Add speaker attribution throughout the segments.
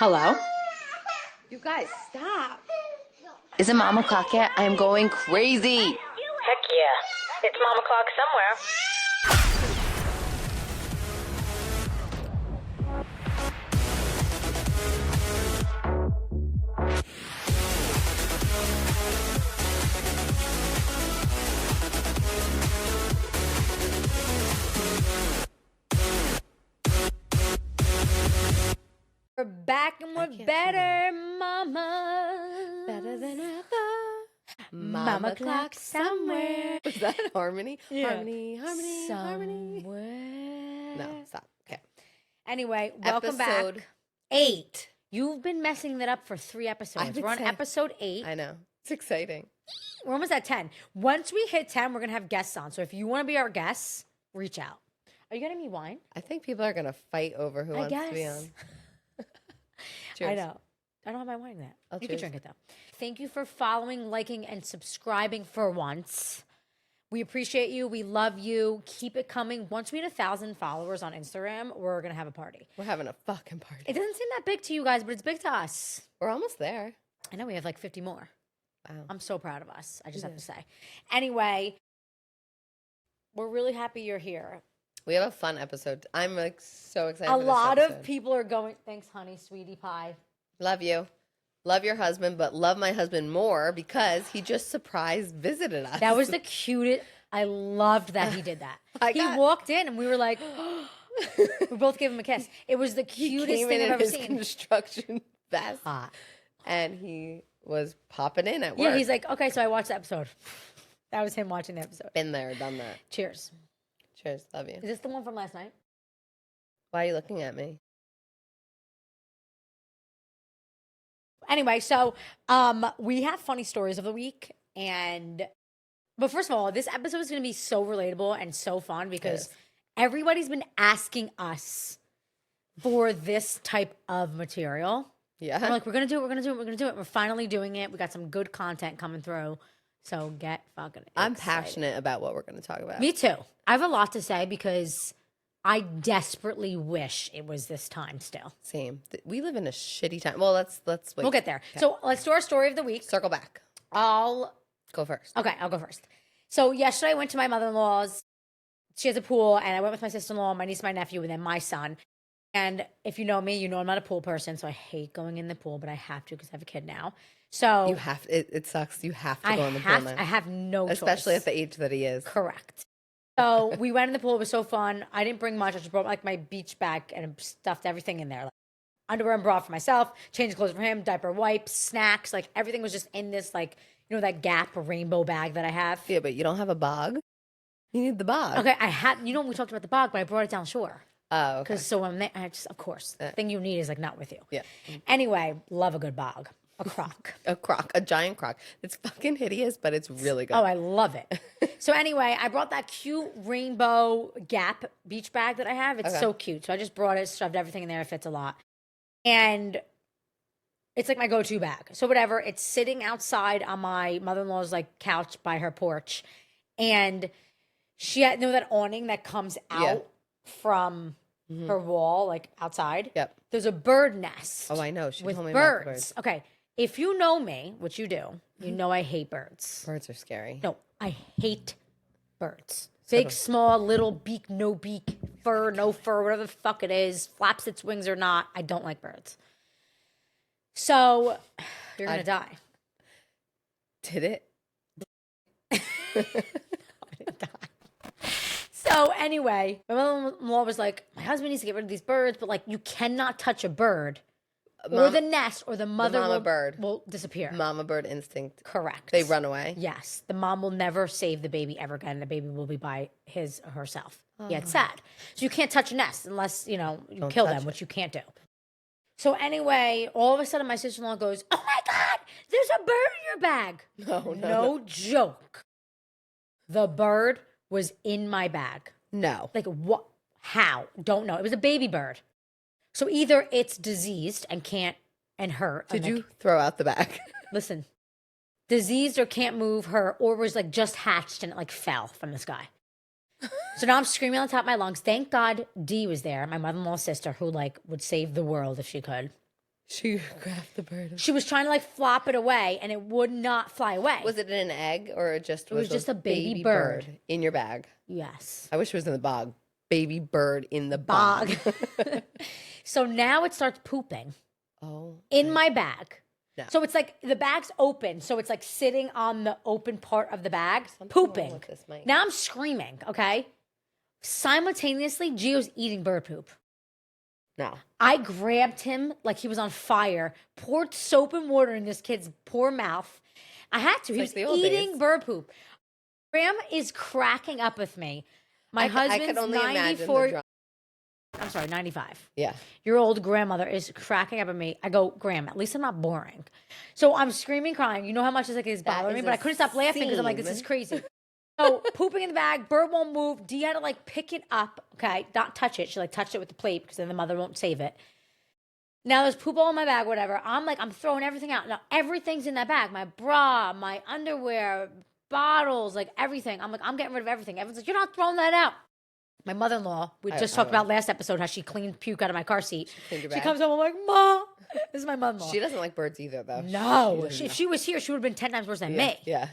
Speaker 1: Hello?
Speaker 2: You guys, stop.
Speaker 1: Is it Mom o'clock yet? I am going crazy.
Speaker 3: Heck yeah. It's Mom o'clock somewhere.
Speaker 4: We're back and we're better, mama.
Speaker 2: Better than ever.
Speaker 4: Mama clock somewhere.
Speaker 2: Was that harmony?
Speaker 4: Yeah.
Speaker 2: Harmony, harmony.
Speaker 4: Somewhere.
Speaker 2: No, stop. Okay.
Speaker 4: Anyway, welcome
Speaker 2: Episode
Speaker 4: back. 8. You've been messing that up for 3 episodes.
Speaker 2: would
Speaker 4: We're on
Speaker 2: say-
Speaker 4: episode 8.
Speaker 2: I know. It's exciting.
Speaker 4: We're almost at 10. Once we hit 10, we're going to have guests on. So if you want to be our guests, reach out. Are you getting me wine?
Speaker 2: I think people are going to fight over who wants to be on. Cheers.
Speaker 4: I know. I don't have my wine yet.
Speaker 2: I'll
Speaker 4: You can
Speaker 2: cheers.
Speaker 4: drink it though. Thank you for following, liking, and subscribing for once. We appreciate you. We love you. Keep it coming. Once we hit 1,000 followers on Instagram, we're gonna have a party.
Speaker 2: We're having a fucking party.
Speaker 4: It doesn't seem that big to you guys, but it's big to us.
Speaker 2: We're almost there.
Speaker 4: I know we have like 50 more.
Speaker 2: Wow.
Speaker 4: I'm so proud of us. I just have to say. Anyway, we're really happy you're here.
Speaker 2: We have a fun episode. I'm like so excited.
Speaker 4: A
Speaker 2: for this
Speaker 4: lot of
Speaker 2: episode.
Speaker 4: people are going. Thanks, honey, sweetie pie.
Speaker 2: Love you. Love your husband, but love my husband more because he just surprise visited us.
Speaker 4: That was the cutest. I loved that he did that. He walked in and we were like, we both gave him a kiss. It was the
Speaker 2: he
Speaker 4: cutest
Speaker 2: came
Speaker 4: thing
Speaker 2: in
Speaker 4: I've ever
Speaker 2: his
Speaker 4: seen.
Speaker 2: construction vest,
Speaker 4: Hot.
Speaker 2: and he was popping in at work.
Speaker 4: Yeah, he's like, okay, so I watched the episode. That was him watching the episode.
Speaker 2: Been there, done that.
Speaker 4: Cheers.
Speaker 2: Cheers, love you.
Speaker 4: Is this the one from last night?
Speaker 2: Why are you looking at me?
Speaker 4: Anyway, so we have funny stories of the week, but first of all, this episode is going to be so relatable and so fun because
Speaker 2: Yes.
Speaker 4: everybody's been asking us for this type of material.
Speaker 2: Yeah.
Speaker 4: We're like, we're gonna do it, we're gonna do it, we're gonna do it. We're finally doing it. We got some good content coming through. So get fucking
Speaker 2: I'm
Speaker 4: excited.
Speaker 2: passionate about what we're going to talk about.
Speaker 4: Me too. I have a lot to say because I desperately wish it was this time still.
Speaker 2: Same. We live in a shitty time. Well, let's wait.
Speaker 4: We'll get there.
Speaker 2: Okay.
Speaker 4: So let's do our story of the week.
Speaker 2: Circle back.
Speaker 4: I'll
Speaker 2: Go first.
Speaker 4: I'll go first. So yesterday I went to my mother-in-law's. She has a pool, and I went with my sister-in-law, my niece, my nephew, and then my son. And if you know me, you know I'm not a pool person, so I hate going in the pool, but I have to because I have a kid now. So
Speaker 2: You have it sucks. You have to go in the pool now.
Speaker 4: I have no
Speaker 2: Especially
Speaker 4: choice.
Speaker 2: at the age that he is.
Speaker 4: Correct. So we went in the pool. It was so fun. I didn't bring much. I just brought like my beach bag and stuffed everything in there. Like underwear and bra for myself, change clothes for him, diaper wipes, snacks. Like everything was just in this like, you know, that Gap rainbow bag that I have.
Speaker 2: Yeah, but you don't have a bog. You need the bog.
Speaker 4: Okay, I had, you know, we talked about the bog, but I brought it down shore.
Speaker 2: Oh, okay.
Speaker 4: Because so when they, I just, of course, the thing you need is like not with you.
Speaker 2: Yeah.
Speaker 4: Anyway, love a good bog. A crock.
Speaker 2: A giant crock. It's fucking hideous, but it's really good.
Speaker 4: Oh, I love it. So anyway, I brought that cute rainbow Gap beach bag that I have. It's
Speaker 2: Okay.
Speaker 4: so cute. So I just brought it, shoved everything in there. It fits a lot. And it's like my go-to bag. So whatever, it's sitting outside on my mother-in-law's like couch by her porch. And she had, you know that awning that comes out
Speaker 2: Yeah.
Speaker 4: from her wall, like outside?
Speaker 2: Yep.
Speaker 4: There's a bird nest.
Speaker 2: Oh, I know. She
Speaker 4: with
Speaker 2: told me
Speaker 4: birds.
Speaker 2: about the birds.
Speaker 4: Okay. If you know me, which you do, you know I hate birds.
Speaker 2: Birds are scary.
Speaker 4: No, I hate birds. Big, small, little beak, no beak, fur, no fur, whatever the fuck it is, flaps its wings or not. I don't like birds. So you're gonna die.
Speaker 2: Did it?
Speaker 4: So anyway, my mother-in-law was like, my husband needs to get rid of these birds, but like you cannot touch a bird or the nest or the mother
Speaker 2: mama bird
Speaker 4: will disappear.
Speaker 2: Mama bird instinct.
Speaker 4: Correct.
Speaker 2: They run away.
Speaker 4: Yes. The mom will never save the baby ever again. The baby will be by his or herself. Yeah, it's sad. So you can't touch a nest unless, you know, you kill
Speaker 2: touch
Speaker 4: them,
Speaker 2: it.
Speaker 4: which you can't do. So anyway, all of a sudden my sister-in-law goes, oh my God, there's a bird in your bag.
Speaker 2: No.
Speaker 4: No joke. The bird was in my bag.
Speaker 2: No.
Speaker 4: Like what? How? Don't know. It was a baby bird. So either it's diseased and can't and hurt.
Speaker 2: Did
Speaker 4: and,
Speaker 2: you throw out the bag?
Speaker 4: listen, diseased or can't move her, or was like just hatched and it like fell from the sky. So now I'm screaming on the top of my lungs. Thank God Dee was there, my mother-in-law's sister, who like would save the world if she could.
Speaker 2: She grabbed the bird.
Speaker 4: She was trying to like flop it away, and it would not fly away.
Speaker 2: Was it an egg or it just
Speaker 4: was just a baby bird
Speaker 2: in your bag?
Speaker 4: Yes.
Speaker 2: I wish it was in the bog. Baby bird in the bog.
Speaker 4: So now it starts pooping
Speaker 2: Oh.
Speaker 4: in my bag.
Speaker 2: No.
Speaker 4: So it's like the bag's open. So it's like sitting on the open part of the bag,
Speaker 2: Something wrong
Speaker 4: pooping.
Speaker 2: with this mic.
Speaker 4: Now I'm screaming, okay? Simultaneously, Gio's eating bird poop.
Speaker 2: No.
Speaker 4: I grabbed him like he was on fire, poured soap and water in this kid's poor mouth. I had to. He
Speaker 2: It's like
Speaker 4: was
Speaker 2: the old
Speaker 4: eating
Speaker 2: days.
Speaker 4: bird poop. Graham is cracking up with me. My husband's
Speaker 2: I could only imagine
Speaker 4: 94.
Speaker 2: the drama.
Speaker 4: I'm sorry, 95.
Speaker 2: Yeah.
Speaker 4: Your old grandmother is cracking up at me. I go, Graham, at least I'm not boring. So I'm screaming, crying. You know how much this like is bothering me,
Speaker 2: is
Speaker 4: but
Speaker 2: a
Speaker 4: I couldn't stop laughing because I'm like, this is crazy. So pooping in the bag, bird won't move. Dee had to like pick it up, okay, not touch it. She like touched it with the plate because then the mother won't save it. Now there's poop all in my bag, whatever. I'm throwing everything out. Now everything's in that bag. My bra, my underwear, bottles, like everything. I'm getting rid of everything. Everyone's like, you're not throwing that out. My mother-in-law, we just talked about last episode how she cleaned puke out of my car seat.
Speaker 2: cleaned your
Speaker 4: She
Speaker 2: bag?
Speaker 4: comes home, I'm like, Ma, this is my mother-in-law.
Speaker 2: She doesn't like birds either, though.
Speaker 4: No, if she was here, she would have been 10 times worse than me.
Speaker 2: Yeah.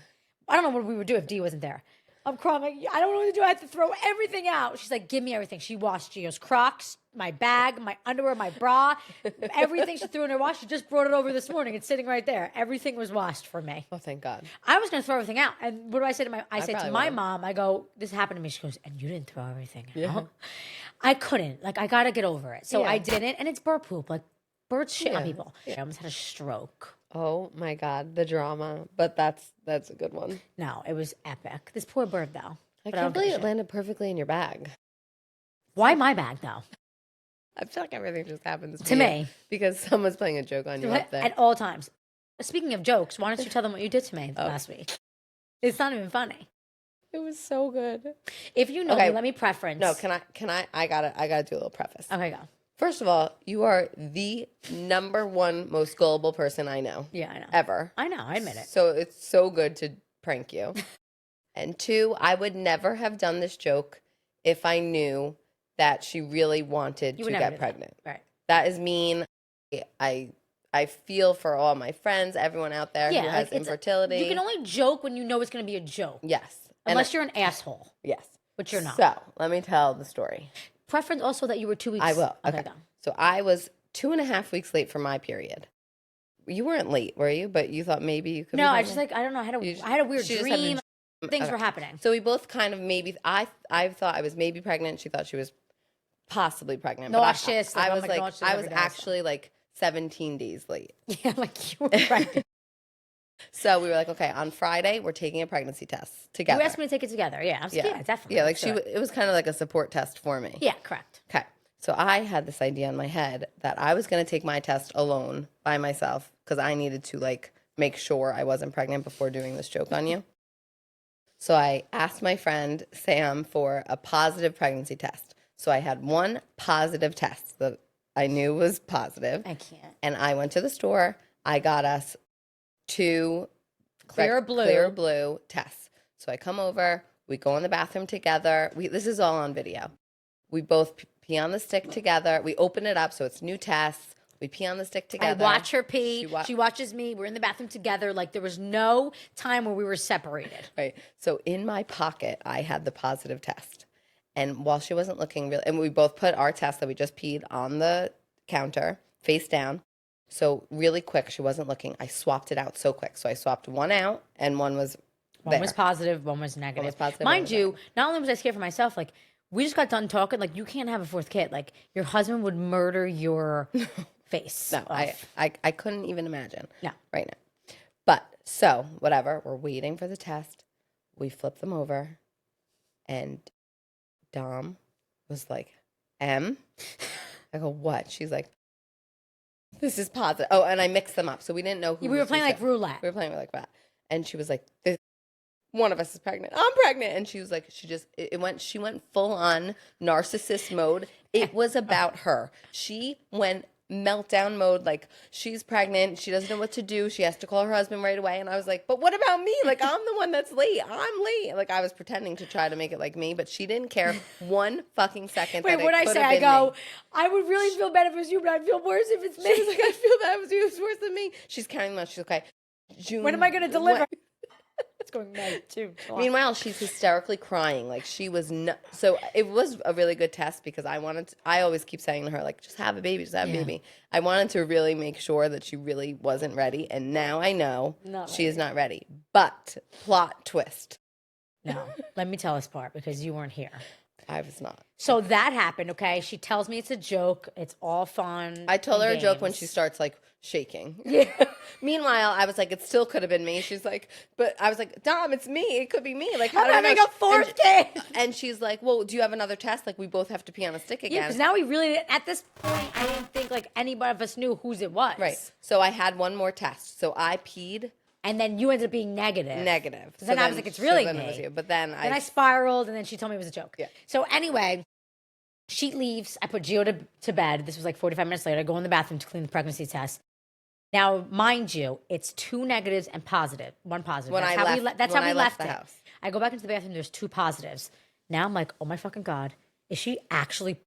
Speaker 4: I don't know what we would do if Dee wasn't there. I'm crying. Like, I don't know what to do. I have to throw everything out. She's like, give me everything. She washed Gio's Crocs, my bag, my underwear, my bra, everything she threw in her wash. She just brought it over this morning. It's sitting right there. Everything was washed for me.
Speaker 2: Oh, thank God.
Speaker 4: I was going to throw everything out. And what do I say to I said to
Speaker 2: probably
Speaker 4: my
Speaker 2: would've.
Speaker 4: mom, I go, this happened to me. She goes, and you didn't throw everything out? I couldn't. Like, I got to get over it. So
Speaker 2: Yeah.
Speaker 4: I didn't. And it's bird poop. Like, birds shit on
Speaker 2: Yeah.
Speaker 4: people. I almost had a stroke.
Speaker 2: Oh, my God. The drama. But that's a good one.
Speaker 4: No, it was epic. This poor bird, though.
Speaker 2: I
Speaker 4: But
Speaker 2: can't
Speaker 4: don't give a
Speaker 2: believe it
Speaker 4: shit.
Speaker 2: landed perfectly in your bag.
Speaker 4: Why my bag, though?
Speaker 2: I feel like everything just happens
Speaker 4: To
Speaker 2: you
Speaker 4: me.
Speaker 2: because someone's playing a joke on you up there.
Speaker 4: At all times. Speaking of jokes, why don't you tell them what you did to me
Speaker 2: Oh.
Speaker 4: last week? It's not even funny.
Speaker 2: It was so good.
Speaker 4: If you know
Speaker 2: Okay.
Speaker 4: me, let me preference.
Speaker 2: No, can I gotta do a little preface.
Speaker 4: Okay, go.
Speaker 2: First of all, you are the number one most gullible person I know.
Speaker 4: Yeah, I know.
Speaker 2: Ever.
Speaker 4: I know. I admit it.
Speaker 2: So it's so good to prank you. And two, I would never have done this joke if I knew that she really wanted
Speaker 4: You
Speaker 2: to
Speaker 4: would never
Speaker 2: get
Speaker 4: do that.
Speaker 2: pregnant.
Speaker 4: Right.
Speaker 2: That is mean. I feel for all my friends, everyone out there
Speaker 4: Yeah,
Speaker 2: who
Speaker 4: like,
Speaker 2: has
Speaker 4: it's-
Speaker 2: infertility.
Speaker 4: You can only joke when you know it's going to be a joke.
Speaker 2: Yes.
Speaker 4: Unless you're an asshole,
Speaker 2: yes.
Speaker 4: which you're not.
Speaker 2: So let me tell the story.
Speaker 4: Preference also that you were 2 weeks.
Speaker 2: I will.
Speaker 4: Okay,
Speaker 2: Okay.
Speaker 4: go.
Speaker 2: So I was 2.5 weeks late for my period. You weren't late, were you? But you thought maybe you could.
Speaker 4: No,
Speaker 2: be
Speaker 4: I just
Speaker 2: pregnant?
Speaker 4: like, I don't know.
Speaker 2: You just-
Speaker 4: I had a weird
Speaker 2: she just had a
Speaker 4: dream. Things
Speaker 2: okay.
Speaker 4: were happening.
Speaker 2: So we both kind of maybe. I thought I was maybe pregnant. She thought she was possibly pregnant.
Speaker 4: Nauseous,
Speaker 2: But I
Speaker 4: like,
Speaker 2: was
Speaker 4: oh my
Speaker 2: like,
Speaker 4: God, she's
Speaker 2: I
Speaker 4: never
Speaker 2: was
Speaker 4: gonna
Speaker 2: actually like 17 days late.
Speaker 4: Yeah, like you were pregnant.
Speaker 2: So we were like, okay, on Friday we're taking a pregnancy test together.
Speaker 4: You asked me to take it together. Yeah, I was, yeah. Definitely.
Speaker 2: Yeah, like
Speaker 4: Let's do it.
Speaker 2: it was kind of like a support test for me.
Speaker 4: Yeah, correct.
Speaker 2: Okay. So I had this idea in my head that I was going to take my test alone by myself because I needed to like make sure I wasn't pregnant before doing this joke on you. So I asked my friend Sam for a positive pregnancy test. So I had one positive test that I knew was positive.
Speaker 4: I can't.
Speaker 2: And I went to the store. I got us 2
Speaker 4: Clear blue.
Speaker 2: tests. So I come over. We go in the bathroom together. This is all on video. We both pee on the stick together. We open it up so it's new tests. We pee on the stick together.
Speaker 4: I watch her pee.
Speaker 2: She
Speaker 4: She watches me. We're in the bathroom together. Like there was no time where we were separated.
Speaker 2: Right. So in my pocket, I had the positive test. And while she wasn't looking real, and we both put our test that we just peed on the counter, face down. So really quick, she wasn't looking. I swapped it out so quick. So I swapped one out, and one was
Speaker 4: One
Speaker 2: there.
Speaker 4: was positive, one was negative.
Speaker 2: One was positive, one
Speaker 4: Mind
Speaker 2: was
Speaker 4: you, not only was I scared for myself, like we just got done talking. Like you can't have a fourth kid. Like your husband would murder your face.
Speaker 2: No,
Speaker 4: off.
Speaker 2: I couldn't even imagine.
Speaker 4: No.
Speaker 2: Right now. But so whatever, we're waiting for the test. We flip them over, and Dom was like, "M." I go, "What?" She's like, "This is positive." Oh, and I mixed them up, so we didn't know who.
Speaker 4: we were
Speaker 2: was
Speaker 4: playing
Speaker 2: who.
Speaker 4: like roulette.
Speaker 2: We were playing like that, and she was like, "One of us is pregnant. I'm pregnant," and she was like, She went full on narcissist mode. It was about her. She went meltdown mode. Like, she's pregnant. She doesn't know what to do. She has to call her husband right away. And I was like, but what about me? Like, I'm the one that's late. I'm late. Like, I was pretending to try to make it like me, but she didn't care one fucking second.
Speaker 4: Wait,
Speaker 2: that
Speaker 4: what
Speaker 2: it
Speaker 4: I
Speaker 2: could
Speaker 4: say?
Speaker 2: have
Speaker 4: I
Speaker 2: been
Speaker 4: go,
Speaker 2: me.
Speaker 4: I would really feel bad if it was you, but I'd feel worse if it's me.
Speaker 2: She was like, I feel that it was you. It's worse than me. She's counting them out. She's okay. June.
Speaker 4: When am I going to deliver?
Speaker 2: What?
Speaker 4: It's going May, June, July.
Speaker 2: Meanwhile, she's hysterically crying. Like, she was so it was a really good test because I always keep saying to her, like, just have a baby, just have a baby. I wanted to really make sure that she really wasn't ready. And now I know she is not ready. But plot twist.
Speaker 4: No, let me tell this part because you weren't here.
Speaker 2: I was not.
Speaker 4: So that happened, okay? She tells me it's a joke. It's all fun.
Speaker 2: I told her a joke when
Speaker 4: games.
Speaker 2: she starts, like, shaking.
Speaker 4: Yeah.
Speaker 2: Meanwhile, I was like, it still could have been me. She's like, but I was like, Dom, it's me. It could be me. Like, how
Speaker 4: I'm
Speaker 2: do I know?
Speaker 4: having a fourth kid.
Speaker 2: And she's like, well, do you have another test? Like, we both have to pee on a stick again.
Speaker 4: Yeah, because now we really, at this point, I didn't think like anybody of us knew whose it was.
Speaker 2: Right. So I had one more test. So I peed
Speaker 4: And then you ended up being negative.
Speaker 2: negative.
Speaker 4: So then I was like, it's really
Speaker 2: then
Speaker 4: me.
Speaker 2: it was you. But then
Speaker 4: I spiraled, and then she told me it was a joke.
Speaker 2: Yeah.
Speaker 4: So anyway, she leaves. I put Gio to bed. This was like 45 minutes later. I go in the bathroom to clean the pregnancy test. Now, mind you, it's 2 negatives and positive. 1 positive.
Speaker 2: When
Speaker 4: That's
Speaker 2: I
Speaker 4: how
Speaker 2: left-
Speaker 4: we that's
Speaker 2: when
Speaker 4: how we
Speaker 2: I left
Speaker 4: left
Speaker 2: the
Speaker 4: it.
Speaker 2: house.
Speaker 4: I go back into the bathroom. There's 2 positives. Now I'm like, oh my fucking God, is she actually?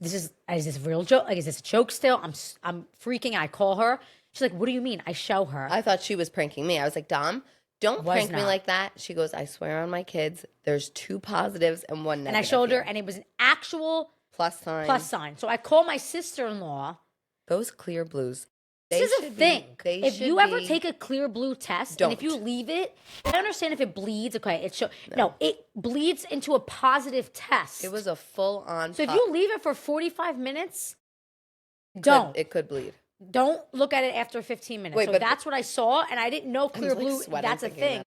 Speaker 4: Is this a real joke? Like, is this a joke still? I'm freaking. I call her. She's like, what do you mean? I show her.
Speaker 2: I thought she was pranking me. I was like, Dom, don't
Speaker 4: Was
Speaker 2: prank me
Speaker 4: not.
Speaker 2: like that. She goes, I swear on my kids, there's 2 positives and 1 negative.
Speaker 4: and I showed her,
Speaker 2: here.
Speaker 4: and it was an actual
Speaker 2: Plus sign.
Speaker 4: plus sign. So I call my sister-in-law.
Speaker 2: Those clear blues.
Speaker 4: This is a thing. If you ever
Speaker 2: be-
Speaker 4: take a clear blue test, and if you
Speaker 2: Don't.
Speaker 4: leave it, I understand if it bleeds. Okay, no, it bleeds into a positive test.
Speaker 2: It was a full on.
Speaker 4: So if you leave it for 45 minutes, don't
Speaker 2: It could bleed.
Speaker 4: look at it after 15 minutes.
Speaker 2: Wait,
Speaker 4: So
Speaker 2: but
Speaker 4: that's what I saw, and I didn't know clear
Speaker 2: like,
Speaker 4: blue.
Speaker 2: sweating
Speaker 4: That's a
Speaker 2: thinking
Speaker 4: thing.
Speaker 2: that.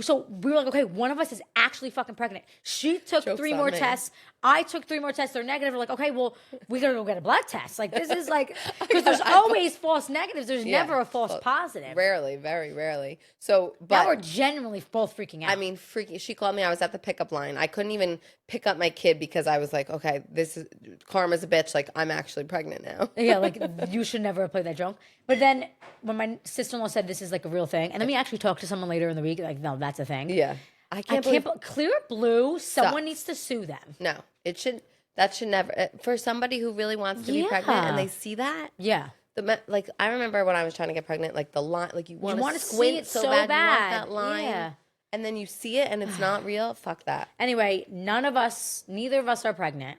Speaker 4: So we were like, okay, one of us is actually fucking pregnant. She took
Speaker 2: Joke's
Speaker 4: 3
Speaker 2: on
Speaker 4: more
Speaker 2: me.
Speaker 4: tests. I took 3 more tests. They're negative. We're like, okay, well, we gotta go get a blood test. Like, this is like, because there's always false negatives. There's
Speaker 2: Yeah.
Speaker 4: never a false
Speaker 2: Well,
Speaker 4: positive.
Speaker 2: Rarely, very rarely. So,
Speaker 4: Now
Speaker 2: but
Speaker 4: we're genuinely both freaking out.
Speaker 2: I mean, freaking. She called me. I was at the pickup line. I couldn't even pick up my kid because I was like, okay, this is karma's a bitch. Like, I'm actually pregnant now.
Speaker 4: yeah, like you should never have played that joke. But then when my sister-in-law said this is like a real thing, and then we actually talked to someone later in the week, like, no, that's a thing.
Speaker 2: Yeah, I
Speaker 4: I
Speaker 2: can't
Speaker 4: can't.
Speaker 2: believe.
Speaker 4: Clear blue. Someone
Speaker 2: Sucks.
Speaker 4: needs to sue them.
Speaker 2: No, it should. That should never. For somebody who really wants to be pregnant and
Speaker 4: Yeah.
Speaker 2: they see that.
Speaker 4: Yeah.
Speaker 2: Like, I remember when I was trying to get pregnant, like the line, like you want
Speaker 4: wanna
Speaker 2: to
Speaker 4: see
Speaker 2: squint
Speaker 4: it
Speaker 2: so
Speaker 4: so
Speaker 2: bad, you
Speaker 4: bad.
Speaker 2: want that line,
Speaker 4: Yeah.
Speaker 2: and then you see it and it's not real. Fuck that.
Speaker 4: Anyway, neither of us are pregnant.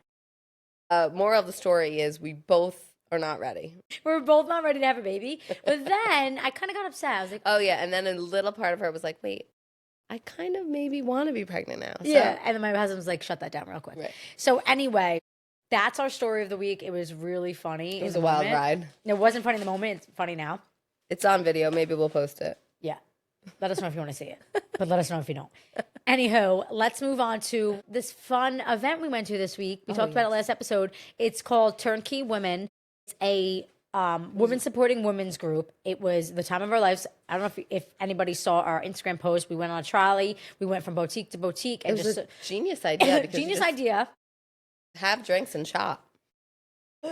Speaker 2: Moral of the story is we both are not ready.
Speaker 4: We're both not ready to have a baby. But then I kind of got upset. I was like,
Speaker 2: Oh yeah, and then a little part of her was like, wait, I kind of maybe want to be pregnant now. So,
Speaker 4: yeah. And then my husband was like, shut that down real quick.
Speaker 2: Right.
Speaker 4: So anyway, that's our story of the week. It was really funny.
Speaker 2: It was a wild ride.
Speaker 4: It wasn't funny in the moment. It's funny now.
Speaker 2: It's on video. Maybe we'll post it.
Speaker 4: Yeah. Let us know if you want to see it. But let us know if you don't. Anywho, let's move on to this fun event we went to this week. We talked about it last episode. It's called Turnkey Women. It's a women supporting women's group. It was the time of our lives. I don't know if anybody saw our Instagram post. We went on a trolley. We went from boutique to boutique.
Speaker 2: It
Speaker 4: And
Speaker 2: was
Speaker 4: just
Speaker 2: a genius idea. Because
Speaker 4: genius
Speaker 2: you just
Speaker 4: idea.
Speaker 2: Have drinks and shop.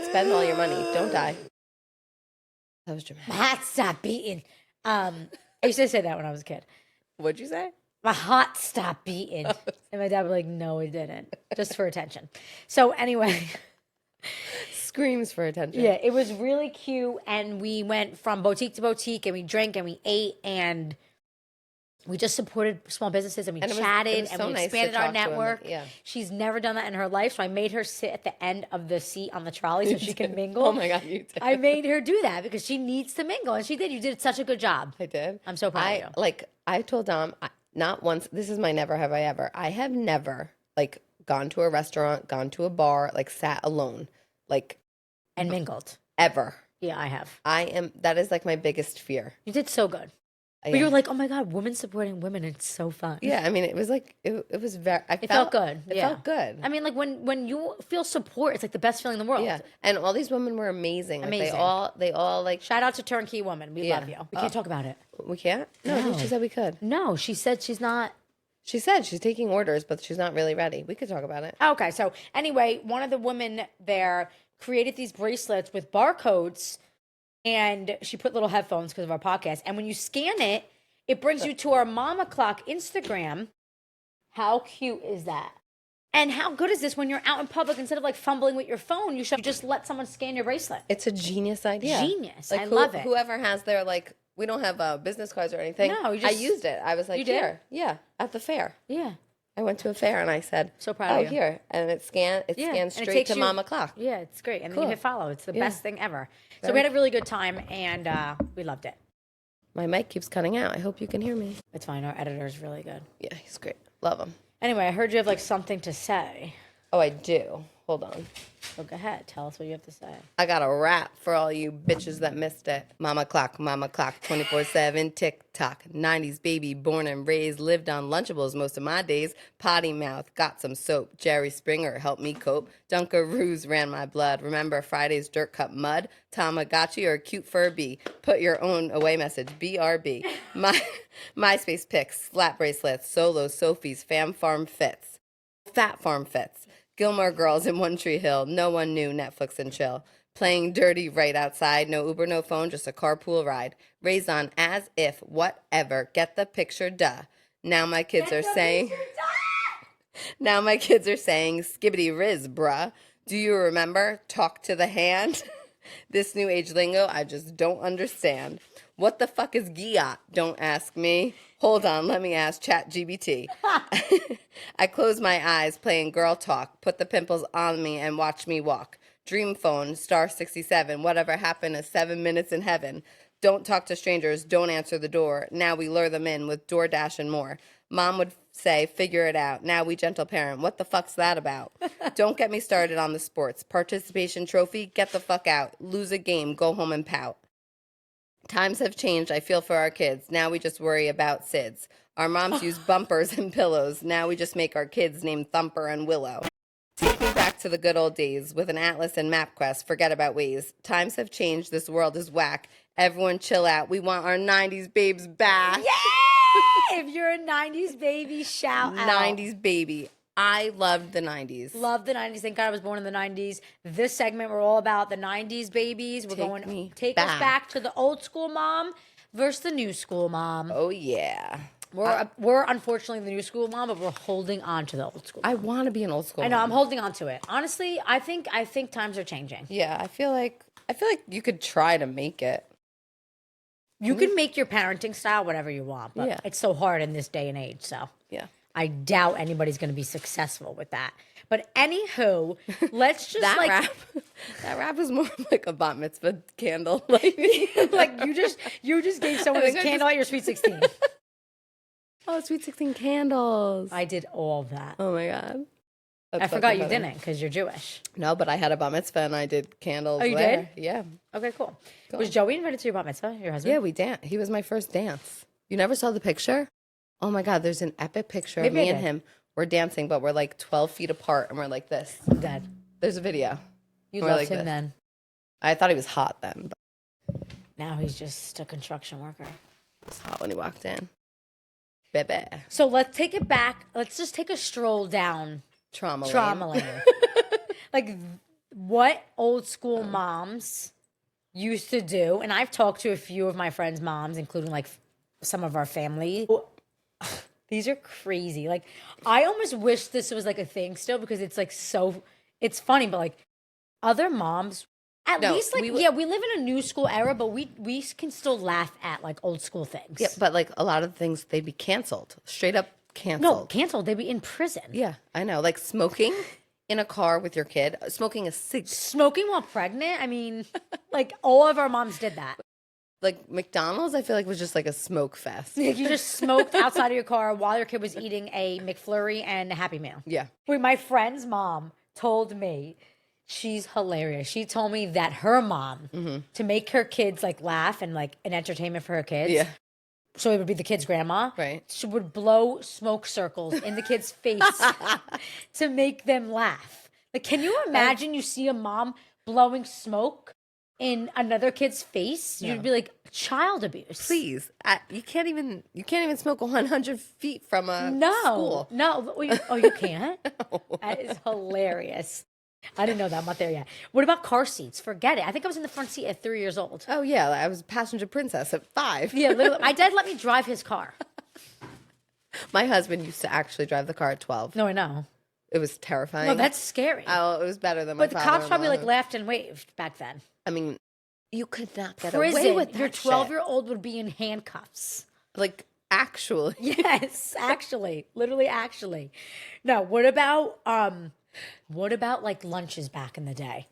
Speaker 2: Spend all your money. Don't die. That was dramatic.
Speaker 4: My heart stopped beating. I used to say that when I was a kid.
Speaker 2: What'd you say?
Speaker 4: My heart stopped beating. And my dad was like, no, it didn't. Just for attention. So anyway,
Speaker 2: Screams for attention.
Speaker 4: yeah, it was really cute. And we went from boutique to boutique and we drank and we ate and we just supported small businesses and we
Speaker 2: And it was
Speaker 4: chatted
Speaker 2: so
Speaker 4: and we
Speaker 2: nice to
Speaker 4: expanded our
Speaker 2: talk to him.
Speaker 4: network.
Speaker 2: Yeah.
Speaker 4: She's never done that in her life. So I made her sit at the end of the seat on the trolley so she can mingle.
Speaker 2: Oh my God, you did.
Speaker 4: I made her do that because she needs to mingle. And she did. You did such a good job.
Speaker 2: I did.
Speaker 4: I'm so proud of you.
Speaker 2: I told Dom, not once, this is my never have I ever. I have never, like, gone to a restaurant, gone to a bar, like, sat alone, like,
Speaker 4: And mingled.
Speaker 2: ever.
Speaker 4: Yeah, I have.
Speaker 2: That is, like, my biggest fear.
Speaker 4: You did so good. But you were like, oh my God, women supporting women. It's so fun.
Speaker 2: Yeah, I mean, it was like, it was very,
Speaker 4: It felt good.
Speaker 2: It
Speaker 4: Yeah.
Speaker 2: felt good.
Speaker 4: I mean, like when you feel support, it's like the best feeling in the world.
Speaker 2: Yeah, and all these women were amazing. Like,
Speaker 4: Amazing.
Speaker 2: they all like.
Speaker 4: Shout out to Turnkey Woman. We
Speaker 2: Yeah.
Speaker 4: love you. We can't talk about it.
Speaker 2: We can't. No, she said we could.
Speaker 4: No, she said she's not.
Speaker 2: She said she's taking orders, but she's not really ready. We could talk about it.
Speaker 4: Okay, so anyway, one of the women there created these bracelets with barcodes, and she put little headphones because of our podcast. And when you scan it, it brings you to our Mama Clock Instagram. How cute is that? And how good is this when you're out in public, instead of like fumbling with your phone, you should just let someone scan your bracelet.
Speaker 2: It's a genius idea.
Speaker 4: Genius.
Speaker 2: Like,
Speaker 4: I love it.
Speaker 2: Whoever has their, like, we don't have business cards or anything.
Speaker 4: No,
Speaker 2: I used it. I was like,
Speaker 4: You did?
Speaker 2: here. Yeah, at the fair.
Speaker 4: Yeah.
Speaker 2: I went to a fair and I said,
Speaker 4: So proud of you.
Speaker 2: here. And it scans
Speaker 4: And it
Speaker 2: straight
Speaker 4: takes
Speaker 2: to
Speaker 4: you-
Speaker 2: Mama Clock.
Speaker 4: Yeah, it's great. And then you hit follow. It's the best thing ever. So
Speaker 2: Very
Speaker 4: we had a really good time, and we loved it.
Speaker 2: My mic keeps cutting out. I hope you can hear me.
Speaker 4: It's fine. Our editor is really good.
Speaker 2: Yeah, he's great. Love him.
Speaker 4: Anyway, I heard you have like something to say.
Speaker 2: Oh, I do. Hold on.
Speaker 4: So go ahead. Tell us what you have to say.
Speaker 2: I got a rap for all you bitches that missed it. Mama clock, 24/7, tick-tock. 90s baby, born and raised, lived on Lunchables most of my days. Potty mouth, got some soap. Jerry Springer helped me cope. Dunkaroos ran my blood. Remember Friday's dirt cup mud? Tamagotchi or cute Furby? Put your own away message, BRB. My MySpace pics, flat bracelets, solo Sophies, fam farm fits. Fat farm fits. Gilmore Girls in One Tree Hill. No one knew Netflix and chill. Playing dirty right outside. No Uber, no phone, just a carpool ride. Raised on as if, whatever. Get the picture, duh. Now my kids are saying... Now my kids are saying, skibbity riz, bruh. Do you remember? Talk to the hand. This new age lingo, I just don't understand. What the fuck is giat? Don't ask me. Hold on, let me ask ChatGPT. I close my eyes playing girl talk. Put the pimples on me and watch me walk. Dream phone, star 67. Whatever happened to 7 minutes in heaven? Don't talk to strangers. Don't answer the door. Now we lure them in with DoorDash and more. Mom would say, figure it out. Now we gentle parent. What the fuck's that about? Don't get me started on the sports. Participation trophy, get the fuck out. Lose a game, go home and pout. Times have changed, I feel for our kids. Now we just worry about SIDS. Our moms use bumpers and pillows. Now we just make our kids name Thumper and Willow. Take me back to the good old days with an atlas and MapQuest. Forget about Waze. Times have changed. This world is whack. Everyone chill out. We want our 90s babes back.
Speaker 4: Yeah! If you're a 90s baby, shout out.
Speaker 2: 90s baby. I loved the 90s.
Speaker 4: Love the 90s. Thank God I was born in the 90s. This segment, we're all about the 90s babies. We're take us back to the old school mom versus the new school mom.
Speaker 2: Oh, yeah.
Speaker 4: We're unfortunately the new school mom, but we're holding on to the old school mom.
Speaker 2: I want to be an old school
Speaker 4: I know,
Speaker 2: mom.
Speaker 4: I'm holding on to it. Honestly, I think times are changing.
Speaker 2: Yeah, I feel like you could try to make it.
Speaker 4: You can make your parenting style whatever you want, but it's so hard in this day and age, so.
Speaker 2: Yeah.
Speaker 4: I doubt anybody's going to be successful with that. But anywho, let's just
Speaker 2: that rap was more like a bat mitzvah candle. Like
Speaker 4: you just gave someone this candle at your sweet 16.
Speaker 2: Oh, sweet 16 candles.
Speaker 4: I did all that.
Speaker 2: Oh my God.
Speaker 4: I forgot you didn't because you're Jewish.
Speaker 2: No, but I had a bat mitzvah and I did candles.
Speaker 4: Oh, you
Speaker 2: there.
Speaker 4: did?
Speaker 2: Yeah.
Speaker 4: Okay, cool. Was Joey invited to your bat mitzvah, your husband?
Speaker 2: Yeah, we danced. He was my first dance. You never saw the picture? Oh my God, there's an epic picture of me and him. We're dancing, but we're like 12 feet apart and we're like this.
Speaker 4: I'm dead.
Speaker 2: There's a video.
Speaker 4: You loved him then.
Speaker 2: I thought he was hot then. But
Speaker 4: now he's just a construction worker.
Speaker 2: he was hot when he walked in. Baby.
Speaker 4: So let's take it back. Let's just take a stroll down
Speaker 2: Trauma
Speaker 4: lane. Like what old school moms used to do. And I've talked to a few of my friends' moms, including like some of our family. These are crazy. Like, I almost wish this was like a thing still because it's like it's funny, but like other moms, least like, we live in a new school era, but we can still laugh at like old school things.
Speaker 2: Yeah, but like a lot of things, they'd be canceled. Straight up canceled.
Speaker 4: No, canceled. They'd be in prison.
Speaker 2: Yeah, I know. Like smoking in a car with your kid, smoking a cigarette.
Speaker 4: Smoking while pregnant? I mean, like all of our moms did that.
Speaker 2: Like McDonald's, I feel like was just like a smoke fest.
Speaker 4: You just smoked outside of your car while your kid was eating a McFlurry and a Happy Meal.
Speaker 2: Yeah.
Speaker 4: Wait, my friend's mom told me, she's hilarious. She told me that her mom, to make her kids like laugh and like an entertainment for her kids. So it would be the kid's grandma.
Speaker 2: Right.
Speaker 4: She would blow smoke circles in the kid's face to make them laugh. Like, can you imagine you see a mom blowing smoke in another kid's face? You'd be like, child abuse.
Speaker 2: Please, you can't even smoke 100 feet from a school.
Speaker 4: No. Oh, you can't? No. That is hilarious. I didn't know that. I'm not there yet. What about car seats? Forget it. I think I was in the front seat at 3 years old.
Speaker 2: Oh, yeah. I was passenger princess at 5.
Speaker 4: Yeah, literally. My dad let me drive his car.
Speaker 2: My husband used to actually drive the car at 12.
Speaker 4: No, I know.
Speaker 2: It was terrifying.
Speaker 4: No, that's scary.
Speaker 2: Oh, it was better than my
Speaker 4: But the cops probably
Speaker 2: father-in-law.
Speaker 4: laughed and waved back then.
Speaker 2: I mean, you could not get
Speaker 4: Prison.
Speaker 2: away with that
Speaker 4: Your
Speaker 2: shit.
Speaker 4: 12-year-old would be in handcuffs.
Speaker 2: Like, actually.
Speaker 4: Yes, actually, literally, actually. No, what about like lunches back in the day?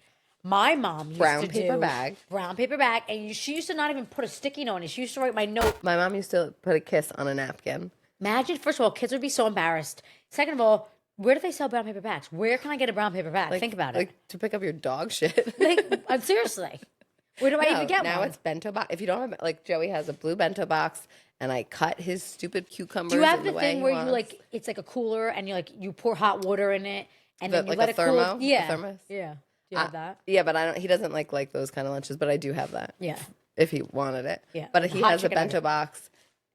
Speaker 4: My mom used
Speaker 2: Brown
Speaker 4: to
Speaker 2: paper
Speaker 4: do
Speaker 2: bag.
Speaker 4: brown paper bag, and she used to not even put a sticky note on it. She used to write my note.
Speaker 2: My mom used to put a kiss on a napkin.
Speaker 4: Imagine, first of all, kids would be so embarrassed. Second of all, where do they sell brown paper bags? Where can I get a brown paper bag? Think about it.
Speaker 2: Like, to pick up your dog shit.
Speaker 4: Seriously, where do I even get
Speaker 2: now
Speaker 4: one?
Speaker 2: it's bento box. If you don't have, like, Joey has a blue bento box, and I cut his stupid cucumbers.
Speaker 4: Do you have
Speaker 2: in
Speaker 4: the
Speaker 2: way
Speaker 4: thing
Speaker 2: he
Speaker 4: where you
Speaker 2: wants.
Speaker 4: like it's like a cooler and you pour hot water in it and then you
Speaker 2: like
Speaker 4: let
Speaker 2: a
Speaker 4: it
Speaker 2: thermo?
Speaker 4: cool?
Speaker 2: A
Speaker 4: Yeah,
Speaker 2: thermos?
Speaker 4: yeah. Do you have that?
Speaker 2: Yeah, but I don't. He doesn't like those kind of lunches, but I do have that.
Speaker 4: Yeah.
Speaker 2: If he wanted it.
Speaker 4: Yeah.
Speaker 2: But he
Speaker 4: Hot
Speaker 2: has a
Speaker 4: chicken
Speaker 2: bento
Speaker 4: nugget.
Speaker 2: box.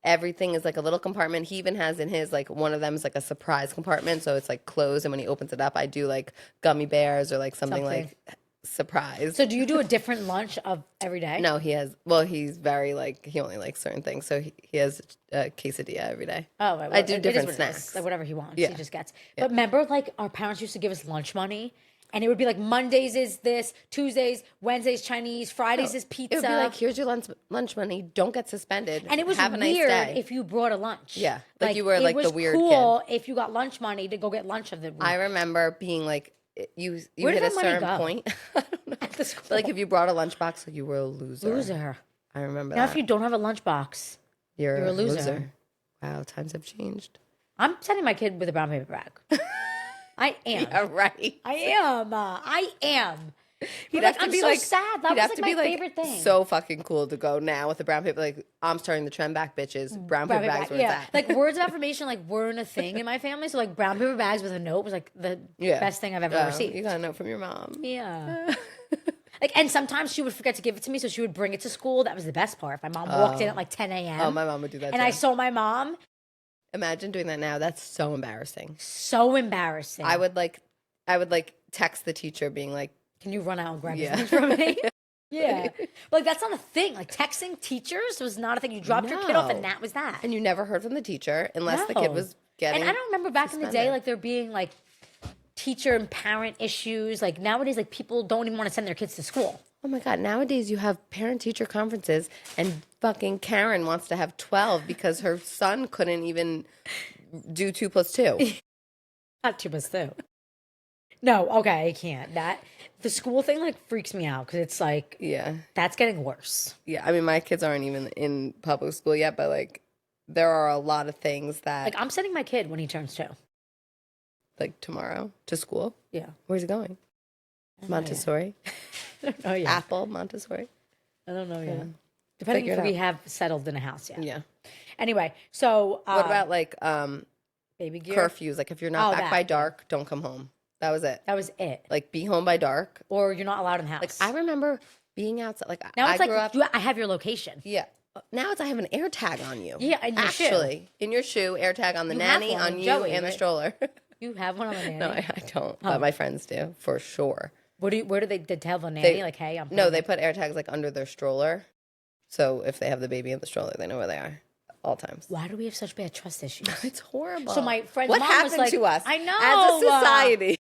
Speaker 2: Everything is like a little compartment. He even has in his, like, one of them is like a surprise compartment, so it's like closed, and when he opens it up, I do like gummy bears or like something like surprise.
Speaker 4: So do you do a different lunch of every day?
Speaker 2: No, he has. Well, he's very like he only likes certain things, so he has a quesadilla every day.
Speaker 4: Oh, right.
Speaker 2: I do
Speaker 4: it is
Speaker 2: different
Speaker 4: what it is.
Speaker 2: snacks.
Speaker 4: Like whatever he wants,
Speaker 2: Yeah.
Speaker 4: he just gets. But remember, like our parents used to give us lunch money, and it would be like Mondays is this, Tuesdays, Wednesdays Chinese, Fridays is pizza.
Speaker 2: It would be like, here's your lunch money. Don't get suspended.
Speaker 4: and it was
Speaker 2: have a nice
Speaker 4: weird
Speaker 2: day.
Speaker 4: if you brought a lunch.
Speaker 2: Yeah, like you were, like, the weird
Speaker 4: It was cool if you got lunch money to go get lunch of the week.
Speaker 2: I remember being like, you
Speaker 4: Where
Speaker 2: hit
Speaker 4: did
Speaker 2: a
Speaker 4: that money
Speaker 2: certain
Speaker 4: go?
Speaker 2: point. I don't know.
Speaker 4: At the school.
Speaker 2: But, like, if you brought a lunchbox, like, you were a loser.
Speaker 4: Loser.
Speaker 2: I remember
Speaker 4: Now,
Speaker 2: that.
Speaker 4: if you don't have a lunchbox,
Speaker 2: You're
Speaker 4: a loser.
Speaker 2: Wow, times have changed.
Speaker 4: I'm sending my kid with a brown paper bag. I am.
Speaker 2: Yeah, right.
Speaker 4: I am. I am.
Speaker 2: He'd
Speaker 4: But,
Speaker 2: have
Speaker 4: like,
Speaker 2: to
Speaker 4: I'm
Speaker 2: be
Speaker 4: so
Speaker 2: like
Speaker 4: sad. That
Speaker 2: he'd
Speaker 4: was
Speaker 2: have
Speaker 4: like
Speaker 2: to
Speaker 4: my
Speaker 2: be like
Speaker 4: favorite thing.
Speaker 2: so fucking cool to go now with the brown paper. Like, I'm starting the trend back, bitches. Brown paper bags where
Speaker 4: yeah.
Speaker 2: it's at.
Speaker 4: Like words of affirmation, like weren't a thing in my family. So like brown paper bags with a note was like the best thing I've ever received.
Speaker 2: You got a note from your mom.
Speaker 4: Yeah. Like, and sometimes she would forget to give it to me, so she would bring it to school. That was the best part. My mom walked in at like 10 a.m.
Speaker 2: Oh, my mom would do that
Speaker 4: and
Speaker 2: too.
Speaker 4: I saw my mom.
Speaker 2: Imagine doing that now. That's so embarrassing.
Speaker 4: So embarrassing.
Speaker 2: I would like text the teacher being like,
Speaker 4: Can you run out and grab
Speaker 2: Yeah.
Speaker 4: this from me? Yeah. But like that's not a thing. Like texting teachers was not a thing. You dropped your kid off and
Speaker 2: No.
Speaker 4: that was that.
Speaker 2: and you never heard from the teacher unless the kid
Speaker 4: No.
Speaker 2: was getting.
Speaker 4: And I don't remember back in the day
Speaker 2: suspended.
Speaker 4: like there being like teacher and parent issues. Like nowadays, like people don't even want to send their kids to school.
Speaker 2: Oh my God, nowadays you have parent-teacher conferences and fucking Karen wants to have 12 because her son couldn't even do 2 + 2.
Speaker 4: Not too much though. No, okay, I can't. The school thing like freaks me out because it's like
Speaker 2: Yeah.
Speaker 4: that's getting worse.
Speaker 2: Yeah, I mean, my kids aren't even in public school yet, but like there are a lot of things that
Speaker 4: Like I'm sending my kid when he turns 2.
Speaker 2: like tomorrow to school.
Speaker 4: Yeah.
Speaker 2: Where's he going? Montessori?
Speaker 4: I don't know yet.
Speaker 2: Apple Montessori?
Speaker 4: I don't know yet.
Speaker 2: Yeah.
Speaker 4: Depending
Speaker 2: Figure
Speaker 4: if
Speaker 2: it
Speaker 4: we
Speaker 2: out.
Speaker 4: have settled in a house yet.
Speaker 2: Yeah.
Speaker 4: Anyway, so
Speaker 2: What about like
Speaker 4: baby gear?
Speaker 2: curfews? Like if you're not
Speaker 4: Oh,
Speaker 2: back
Speaker 4: that,
Speaker 2: by
Speaker 4: yeah.
Speaker 2: dark, don't come home. That was it.
Speaker 4: That was it.
Speaker 2: Like be home by dark.
Speaker 4: Or you're not allowed in the house.
Speaker 2: Like I remember being outside. Like
Speaker 4: now
Speaker 2: I
Speaker 4: it's like
Speaker 2: grew up.
Speaker 4: I have your location.
Speaker 2: Yeah. Now it's I have an air tag on you.
Speaker 4: Yeah, in your shoe.
Speaker 2: Actually, in your shoe, air tag on the
Speaker 4: You have
Speaker 2: nanny,
Speaker 4: one
Speaker 2: on
Speaker 4: with
Speaker 2: you,
Speaker 4: Joey,
Speaker 2: and the
Speaker 4: right?
Speaker 2: stroller.
Speaker 4: You have one on the nanny.
Speaker 2: No, I don't.
Speaker 4: Oh.
Speaker 2: But my friends do for sure.
Speaker 4: Where do they tell the nanny like, hey, I'm
Speaker 2: No, they put air tags like under their stroller, so if they have the baby in the stroller, they know where they are all times.
Speaker 4: Why do we have such bad trust issues?
Speaker 2: It's horrible.
Speaker 4: So my friend's
Speaker 2: what
Speaker 4: mom
Speaker 2: happened
Speaker 4: was like,
Speaker 2: to us?
Speaker 4: I know,
Speaker 2: as a society.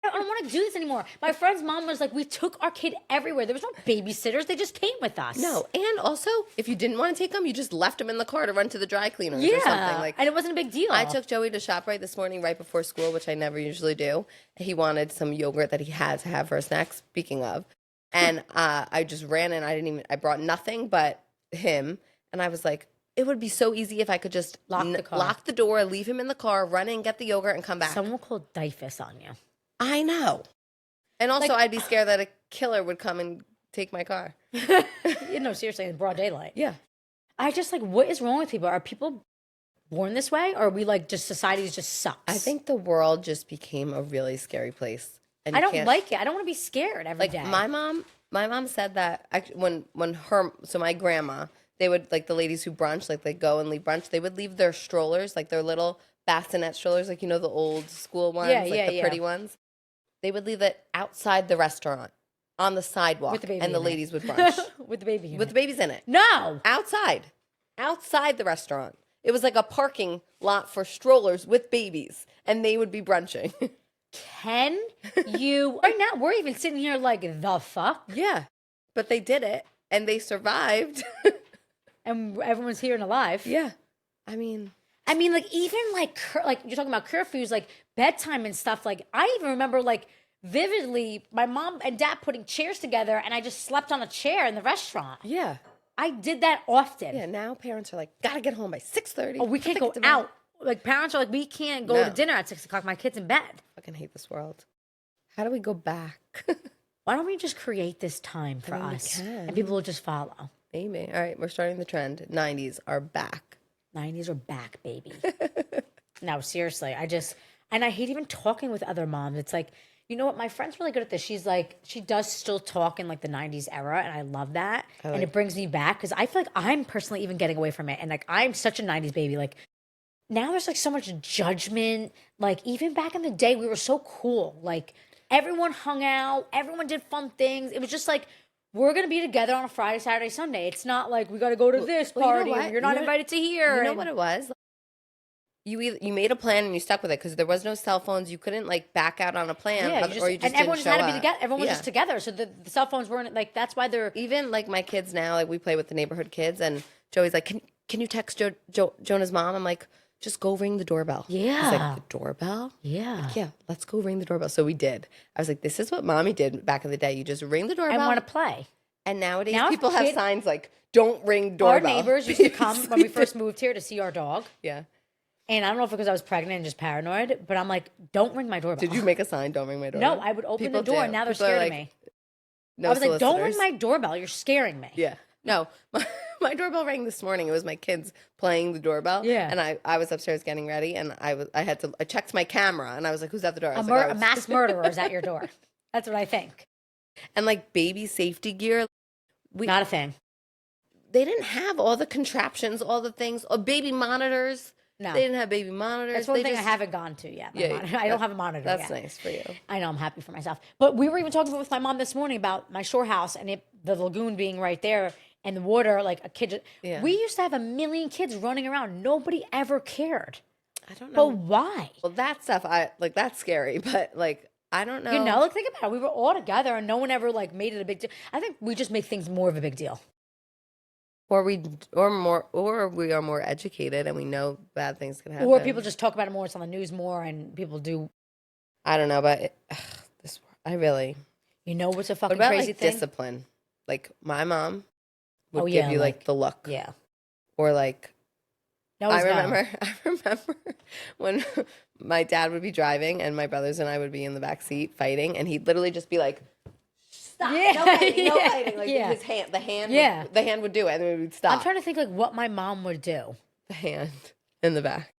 Speaker 4: I don't want to do this anymore. My friend's mom was like, we took our kid everywhere. There was no babysitters. They just came with us.
Speaker 2: No, and also if you didn't want to take them, you just left them in the car to run to the dry cleaners
Speaker 4: Yeah.
Speaker 2: or something. Like
Speaker 4: and it wasn't a big deal.
Speaker 2: I took Joey to ShopRite this morning right before school, which I never usually do. He wanted some yogurt that he had to have for a snack, speaking of. And I just ran and I brought nothing but him. And I was like, it would be so easy if I could just
Speaker 4: Lock the car.
Speaker 2: lock the door, leave him in the car, run in, get the yogurt, and come back.
Speaker 4: Someone will call DIFUS on you.
Speaker 2: I know. And also,
Speaker 4: Like-
Speaker 2: I'd be scared that a killer would come and take my car.
Speaker 4: Seriously, in broad daylight.
Speaker 2: Yeah.
Speaker 4: I just like, what is wrong with people? Are people born this way? Or are we like, just society just sucks?
Speaker 2: I think the world just became a really scary place. And
Speaker 4: I
Speaker 2: you
Speaker 4: don't
Speaker 2: can't-
Speaker 4: like it. I don't want to be scared every
Speaker 2: like
Speaker 4: day.
Speaker 2: my mom said that my grandma, they would like the ladies who brunch, like they go and leave brunch, they would leave their strollers, like their little bassinet strollers, like the old school ones,
Speaker 4: Yeah,
Speaker 2: like
Speaker 4: yeah,
Speaker 2: the
Speaker 4: yeah.
Speaker 2: pretty ones. They would leave it outside the restaurant on the sidewalk,
Speaker 4: With the baby
Speaker 2: and the
Speaker 4: in it.
Speaker 2: ladies would brunch
Speaker 4: With the baby.
Speaker 2: with the babies in it.
Speaker 4: No.
Speaker 2: Outside the restaurant. It was like a parking lot for strollers with babies, and they would be brunching.
Speaker 4: Can you? Right now, we're even sitting here like, the fuck?
Speaker 2: Yeah, but they did it, and they survived.
Speaker 4: And everyone's here and alive.
Speaker 2: Yeah, I mean,
Speaker 4: like even like you're talking about curfews, like bedtime and stuff. Like I even remember like vividly my mom and dad putting chairs together, and I just slept on a chair in the restaurant.
Speaker 2: yeah.
Speaker 4: I did that often.
Speaker 2: Yeah, now parents are like, gotta get home by 6:30.
Speaker 4: Oh, we can't go out. Like parents are like, we can't go to dinner at 6 o'clock. My kid's in bed.
Speaker 2: I fucking hate this world. How do we go back?
Speaker 4: Why don't we just create this time for us, and people will just follow?
Speaker 2: Maybe. All right, we're starting the trend. 90s are back.
Speaker 4: 90s are back, baby. No, seriously. And I hate even talking with other moms. It's like, you know what? My friend's really good at this. She's like, she does still talk in like the 90s era, and I love that. And it brings me back because I feel like I'm personally even getting away from it. And like, I'm such a 90s baby. Like, now there's like so much judgment. Like, even back in the day, we were so cool. Like, everyone hung out, everyone did fun things. It was just like, we're going to be together on a Friday, Saturday, Sunday. It's not like we got to go to this party and you're not invited to here.
Speaker 2: You know what it was? You made a plan and you stuck with it because there was no cell phones. You couldn't like back out on a plan,
Speaker 4: Yeah,
Speaker 2: or you just
Speaker 4: and everyone just had to be together. Everyone was
Speaker 2: Yeah.
Speaker 4: just together, so the cell phones weren't like. That's why they're
Speaker 2: Even like my kids now, like we play with the neighborhood kids, and Joey's like, "Can you text Jonah's mom?" I'm like, "Just go ring the doorbell."
Speaker 4: Yeah.
Speaker 2: He's like, "The doorbell?"
Speaker 4: yeah.
Speaker 2: Like, yeah, let's go ring the doorbell. So we did. I was like, "This is what mommy did back in the day. You just ring the doorbell."
Speaker 4: I want to play.
Speaker 2: And nowadays,
Speaker 4: Now if
Speaker 2: people have
Speaker 4: kid-
Speaker 2: signs like, "Don't ring
Speaker 4: Our
Speaker 2: doorbell."
Speaker 4: neighbors used to come when we first moved here to see our dog,
Speaker 2: Yeah.
Speaker 4: and I don't know if because I was pregnant and just paranoid, but I'm like, don't ring my doorbell.
Speaker 2: Did you make a sign? Don't ring my doorbell.
Speaker 4: No, I would open
Speaker 2: People
Speaker 4: the door,
Speaker 2: do.
Speaker 4: and now they're
Speaker 2: People are
Speaker 4: scared
Speaker 2: like,
Speaker 4: of me.
Speaker 2: No
Speaker 4: I was like, don't ring
Speaker 2: solicitors.
Speaker 4: my doorbell. You're scaring me.
Speaker 2: Yeah. No, my doorbell rang this morning. It was my kids playing the doorbell.
Speaker 4: Yeah.
Speaker 2: And I was upstairs getting ready, and I checked my camera, and I was like, "Who's at the door?" I
Speaker 4: A,
Speaker 2: was like,
Speaker 4: a mass murderer is at your door. That's what I think.
Speaker 2: And like baby safety gear,
Speaker 4: Not a thing.
Speaker 2: they didn't have all the contraptions, all the things, or baby monitors.
Speaker 4: No.
Speaker 2: They didn't have baby monitors.
Speaker 4: That's one
Speaker 2: They
Speaker 4: thing I
Speaker 2: just-
Speaker 4: haven't gone to yet.
Speaker 2: Yeah,
Speaker 4: I don't have a monitor
Speaker 2: That's
Speaker 4: yet.
Speaker 2: nice for you.
Speaker 4: I know, I'm happy for myself. But we were even talking with my mom this morning about my shore house and the lagoon being right there and the water, like a kid.
Speaker 2: Yeah.
Speaker 4: We used to have a million kids running around. Nobody ever cared.
Speaker 2: I don't
Speaker 4: But
Speaker 2: know.
Speaker 4: why?
Speaker 2: Well, that stuff, that's scary, but like, I don't know.
Speaker 4: You know, like think about it. We were all together and no one ever like made it a big deal. I think we just make things more of a big deal.
Speaker 2: Or we are more educated and we know bad things can happen.
Speaker 4: Or people just talk about it more. It's on the news more and people do.
Speaker 2: I don't know, but I really.
Speaker 4: You know what's a
Speaker 2: What
Speaker 4: fucking
Speaker 2: about
Speaker 4: crazy
Speaker 2: like
Speaker 4: thing?
Speaker 2: discipline? Like my mom would
Speaker 4: Oh,
Speaker 2: give
Speaker 4: yeah,
Speaker 2: you like
Speaker 4: like-
Speaker 2: the look,
Speaker 4: Yeah.
Speaker 2: or like
Speaker 4: No,
Speaker 2: I
Speaker 4: it's no.
Speaker 2: remember when my dad would be driving and my brothers and I would be in the back seat fighting, and he'd literally just be like, "Stop!
Speaker 4: Yeah,
Speaker 2: No fighting! No
Speaker 4: yeah,
Speaker 2: fighting!" Like
Speaker 4: yeah.
Speaker 2: his hand,
Speaker 4: Yeah.
Speaker 2: the hand would do it, and then we would stop.
Speaker 4: I'm trying to think like what my mom would do.
Speaker 2: The hand in the back,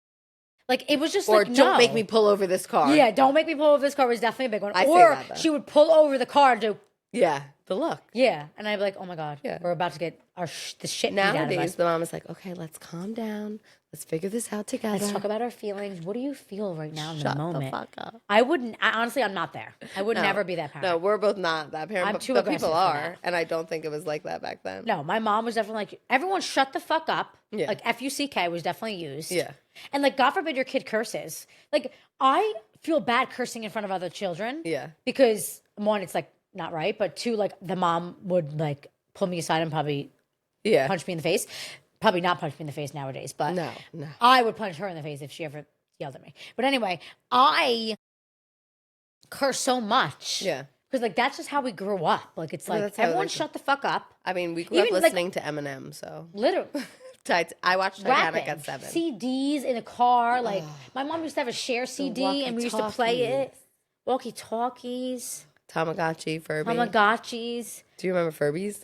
Speaker 4: Like it was just
Speaker 2: or
Speaker 4: like,
Speaker 2: don't
Speaker 4: no.
Speaker 2: make me pull over this car.
Speaker 4: Yeah, don't make me pull over this car was definitely a big one.
Speaker 2: I say
Speaker 4: Or
Speaker 2: that, though.
Speaker 4: she would pull over the car and do,
Speaker 2: yeah, the look.
Speaker 4: yeah. And I'd be like, oh my God,
Speaker 2: Yeah.
Speaker 4: we're about to get the shit beat out of
Speaker 2: Nowadays,
Speaker 4: us.
Speaker 2: the mom is like, "Okay, let's calm down. Let's figure this out together.
Speaker 4: Let's talk about our feelings. What do you feel right now in
Speaker 2: Shut
Speaker 4: the moment?
Speaker 2: the fuck up."
Speaker 4: I wouldn't, honestly, I'm not there. I would never be that parent.
Speaker 2: No, we're both not that parent.
Speaker 4: I'm
Speaker 2: but,
Speaker 4: too
Speaker 2: but
Speaker 4: aggressive
Speaker 2: people
Speaker 4: for
Speaker 2: are,
Speaker 4: that.
Speaker 2: and I don't think it was like that back then.
Speaker 4: No, my mom was definitely like, everyone shut the fuck up.
Speaker 2: Yeah.
Speaker 4: Like FUCK was definitely used.
Speaker 2: Yeah.
Speaker 4: And like, God forbid your kid curses. Like, I feel bad cursing in front of other children.
Speaker 2: Yeah.
Speaker 4: Because one, it's like not right, but two, like the mom would like pull me aside and probably
Speaker 2: Yeah.
Speaker 4: punch me in the face. Probably not punch me in the face nowadays, but
Speaker 2: No.
Speaker 4: I would punch her in the face if she ever yelled at me. But anyway, I curse so much.
Speaker 2: Yeah.
Speaker 4: Because like that's just how we grew up. Like it's
Speaker 2: Well,
Speaker 4: like
Speaker 2: that's how,
Speaker 4: everyone
Speaker 2: like-
Speaker 4: shut the fuck up.
Speaker 2: I mean, we grew up
Speaker 4: Even, like-
Speaker 2: listening to Eminem, so
Speaker 4: Literally.
Speaker 2: I watched Titanic
Speaker 4: Rapping.
Speaker 2: at 7.
Speaker 4: CDs in a car. Like my mom used to have a share CD and we used to play it. Walkie talkies,
Speaker 2: Tamagotchi, Furby.
Speaker 4: Tamagotchis,
Speaker 2: Do you remember Furbies?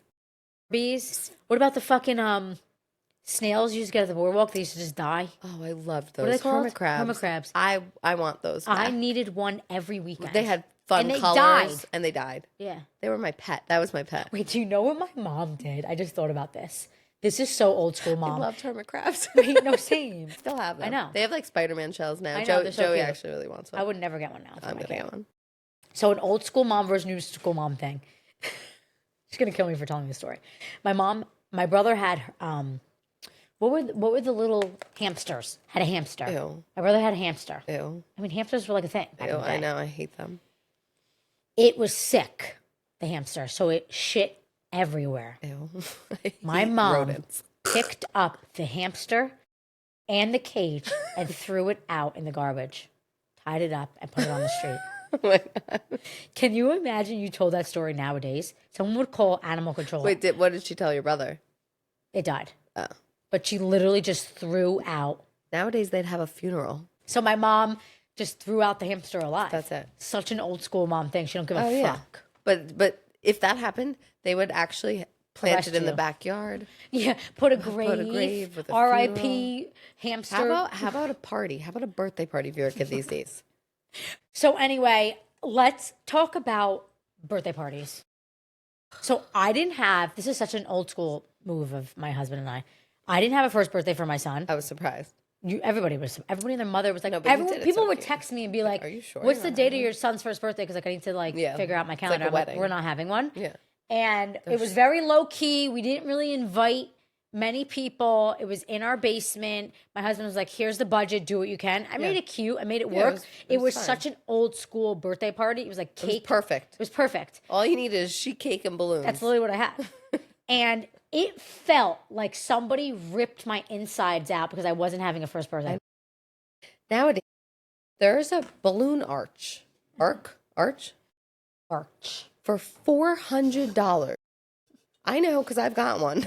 Speaker 4: bees. What about the fucking snails you used to get at the boardwalk? They used to just die.
Speaker 2: Oh, I loved those.
Speaker 4: What are they called?
Speaker 2: Hermit crabs.
Speaker 4: Hermit crabs.
Speaker 2: I want those.
Speaker 4: I
Speaker 2: back.
Speaker 4: needed one every weekend.
Speaker 2: They had fun
Speaker 4: And they
Speaker 2: colors,
Speaker 4: died.
Speaker 2: and they died.
Speaker 4: Yeah.
Speaker 2: They were my pet. That was my pet.
Speaker 4: Wait, do you know what my mom did? I just thought about this. This is so old school,
Speaker 2: I
Speaker 4: mom.
Speaker 2: loved hermit crabs.
Speaker 4: Wait, no, same.
Speaker 2: Still have them.
Speaker 4: I know.
Speaker 2: They have like Spider-Man shells now.
Speaker 4: I know, they're so
Speaker 2: Joey
Speaker 4: cute.
Speaker 2: actually really wants one.
Speaker 4: I would never get one now. for
Speaker 2: I'm
Speaker 4: my
Speaker 2: gonna
Speaker 4: kid.
Speaker 2: get one.
Speaker 4: So an old school mom versus new school mom thing. She's gonna kill me for telling this story. My brother had what were the little hamsters? Had a hamster.
Speaker 2: Ew.
Speaker 4: My brother had a hamster.
Speaker 2: Ew.
Speaker 4: I mean, hamsters were like a thing. Back in
Speaker 2: Ew,
Speaker 4: the day.
Speaker 2: I know. I hate them.
Speaker 4: It was sick, the hamster, so it shit everywhere.
Speaker 2: Ew.
Speaker 4: My mom
Speaker 2: rodents.
Speaker 4: picked up the hamster and the cage and threw it out in the garbage, tied it up, and put it on the street.
Speaker 2: Oh my God.
Speaker 4: Can you imagine you told that story nowadays? Someone would call animal control.
Speaker 2: Wait, what did she tell your brother?
Speaker 4: It died.
Speaker 2: Oh.
Speaker 4: But she literally just threw out.
Speaker 2: Nowadays, they'd have a funeral.
Speaker 4: So my mom just threw out the hamster alive.
Speaker 2: That's it.
Speaker 4: Such an old school mom thing. She don't give a
Speaker 2: Yeah.
Speaker 4: fuck.
Speaker 2: But if that happened, they would actually plant
Speaker 4: Arrest
Speaker 2: it in the
Speaker 4: you.
Speaker 2: backyard.
Speaker 4: Yeah, put a grave
Speaker 2: with a
Speaker 4: R.I.P. hamster.
Speaker 2: How about a party? How about a birthday party for your kid these days?
Speaker 4: So anyway, let's talk about birthday parties. So I didn't have, this is such an old school move of my husband and I didn't have a first birthday for my son.
Speaker 2: I was surprised.
Speaker 4: Everybody and their mother was like,
Speaker 2: No, but you did it
Speaker 4: people
Speaker 2: so
Speaker 4: would
Speaker 2: cute.
Speaker 4: text me and be like,
Speaker 2: Are you sure
Speaker 4: what's
Speaker 2: you're
Speaker 4: the
Speaker 2: not
Speaker 4: date of
Speaker 2: having
Speaker 4: your son's first birthday? Because like I need to figure out my
Speaker 2: like
Speaker 4: calendar.
Speaker 2: a
Speaker 4: I'm like,
Speaker 2: wedding.
Speaker 4: we're not having one.
Speaker 2: Yeah.
Speaker 4: And it was very low key. We didn't really invite many people. It was in our basement. My husband was like, here's the budget. Do what you can. I made it cute. I made it work.
Speaker 2: it
Speaker 4: It
Speaker 2: was
Speaker 4: was
Speaker 2: fine.
Speaker 4: such an old school birthday party. It was like
Speaker 2: It was
Speaker 4: cake.
Speaker 2: perfect.
Speaker 4: It was perfect.
Speaker 2: All you need is sheet cake and balloons.
Speaker 4: That's literally what I had. And it felt like somebody ripped my insides out because I wasn't having a first birthday.
Speaker 2: Nowadays, there's a balloon arch
Speaker 4: Arch.
Speaker 2: for $400. I know because I've got one.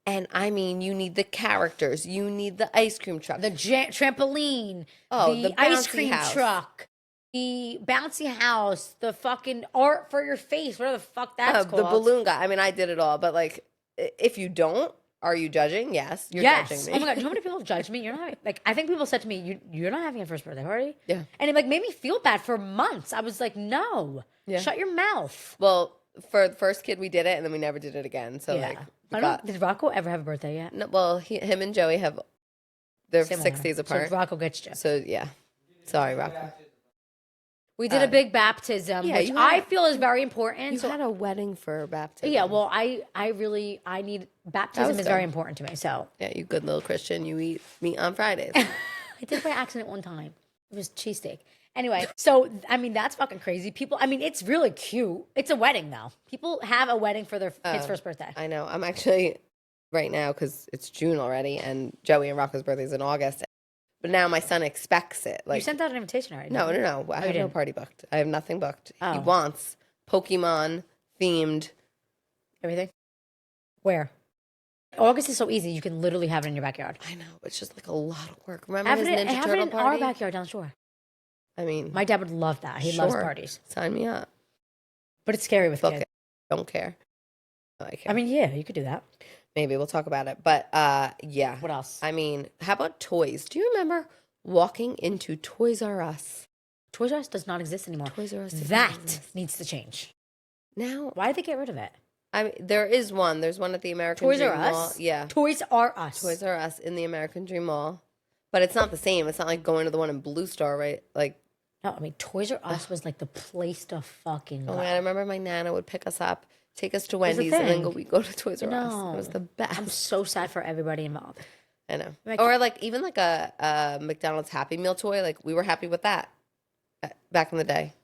Speaker 2: And I mean, you need the characters, you need the ice cream truck,
Speaker 4: The trampoline.
Speaker 2: the
Speaker 4: ice
Speaker 2: bouncy
Speaker 4: cream
Speaker 2: house.
Speaker 4: truck. The bouncy house. The fucking art for your face. Whatever the fuck that's called.
Speaker 2: the balloon guy. I mean, I did it all, but like, if you don't, are you judging? Yes, you're
Speaker 4: Yes.
Speaker 2: judging me.
Speaker 4: Oh my god. Do you know how many people judge me? You're not like. I think people said to me, "You're not having a first birthday party."
Speaker 2: Yeah.
Speaker 4: And it like made me feel bad for months. I was like, "No,
Speaker 2: Yeah.
Speaker 4: shut your mouth."
Speaker 2: Well, for the first kid, we did it, and then we never did it again. So like,
Speaker 4: I don't. Did Rocco ever have a birthday yet?
Speaker 2: no, well, him and Joey have they're
Speaker 4: Same
Speaker 2: 6
Speaker 4: one.
Speaker 2: days apart.
Speaker 4: So Rocco gets you.
Speaker 2: So yeah, sorry, Rocco.
Speaker 4: We did a big baptism,
Speaker 2: yeah,
Speaker 4: which
Speaker 2: you had-
Speaker 4: I feel is very important.
Speaker 2: You
Speaker 4: So
Speaker 2: had a wedding for baptism.
Speaker 4: yeah, well, I need baptism
Speaker 2: was
Speaker 4: is very
Speaker 2: good.
Speaker 4: important to me. So
Speaker 2: Yeah, you good little Christian. You eat meat on Fridays.
Speaker 4: I did by accident one time. It was cheesesteak. Anyway, so I mean that's fucking crazy. People, I mean it's really cute. It's a wedding though. People have a wedding for their kid's first birthday.
Speaker 2: I know. I'm actually right now because it's June already, and Joey and Rocco's birthday's in August. But now my son expects it. Like,
Speaker 4: You sent out an invitation already.
Speaker 2: no.
Speaker 4: didn't you?
Speaker 2: I have no
Speaker 4: didn't?
Speaker 2: party booked. I have nothing booked. He
Speaker 4: Oh.
Speaker 2: wants Pokemon themed.
Speaker 4: Everything. Where? August is so easy. You can literally have it in your backyard.
Speaker 2: I know. It's just like a lot of work. Remember
Speaker 4: Have
Speaker 2: his
Speaker 4: it,
Speaker 2: Ninja
Speaker 4: have it
Speaker 2: Turtle
Speaker 4: in
Speaker 2: party?
Speaker 4: our backyard down the shore.
Speaker 2: I mean,
Speaker 4: My dad would love that. He loves
Speaker 2: sure.
Speaker 4: parties,
Speaker 2: Sign me up.
Speaker 4: but it's scary with
Speaker 2: Book
Speaker 4: kids.
Speaker 2: it. Don't care. I care.
Speaker 4: I mean, yeah, you could do that.
Speaker 2: maybe we'll talk about it. But yeah.
Speaker 4: What else?
Speaker 2: I mean, how about toys? Do you remember walking into Toys R Us?
Speaker 4: Toys R Us does not exist anymore.
Speaker 2: Toys R Us does not
Speaker 4: That
Speaker 2: exist.
Speaker 4: needs to change.
Speaker 2: Now,
Speaker 4: Why did they get rid of it?
Speaker 2: I mean, there is one. There's one at the American
Speaker 4: Toys
Speaker 2: Dream
Speaker 4: R
Speaker 2: Mall.
Speaker 4: Us?
Speaker 2: Yeah.
Speaker 4: Toys R Us.
Speaker 2: Toys R Us in the American Dream Mall. But it's not the same. It's not like going to the one in Blue Star, right? Like,
Speaker 4: No, I mean Toys R Us was like the place to fucking
Speaker 2: oh
Speaker 4: go.
Speaker 2: my God, I remember my Nana would pick us up, take us to
Speaker 4: was the
Speaker 2: Wendy's, and then
Speaker 4: thing.
Speaker 2: we go to Toys R Us.
Speaker 4: No.
Speaker 2: It was the best.
Speaker 4: I'm so sad for everybody involved.
Speaker 2: I know.
Speaker 4: Like-
Speaker 2: Or like even like a McDonald's Happy Meal toy. Like we were happy with that back in the day.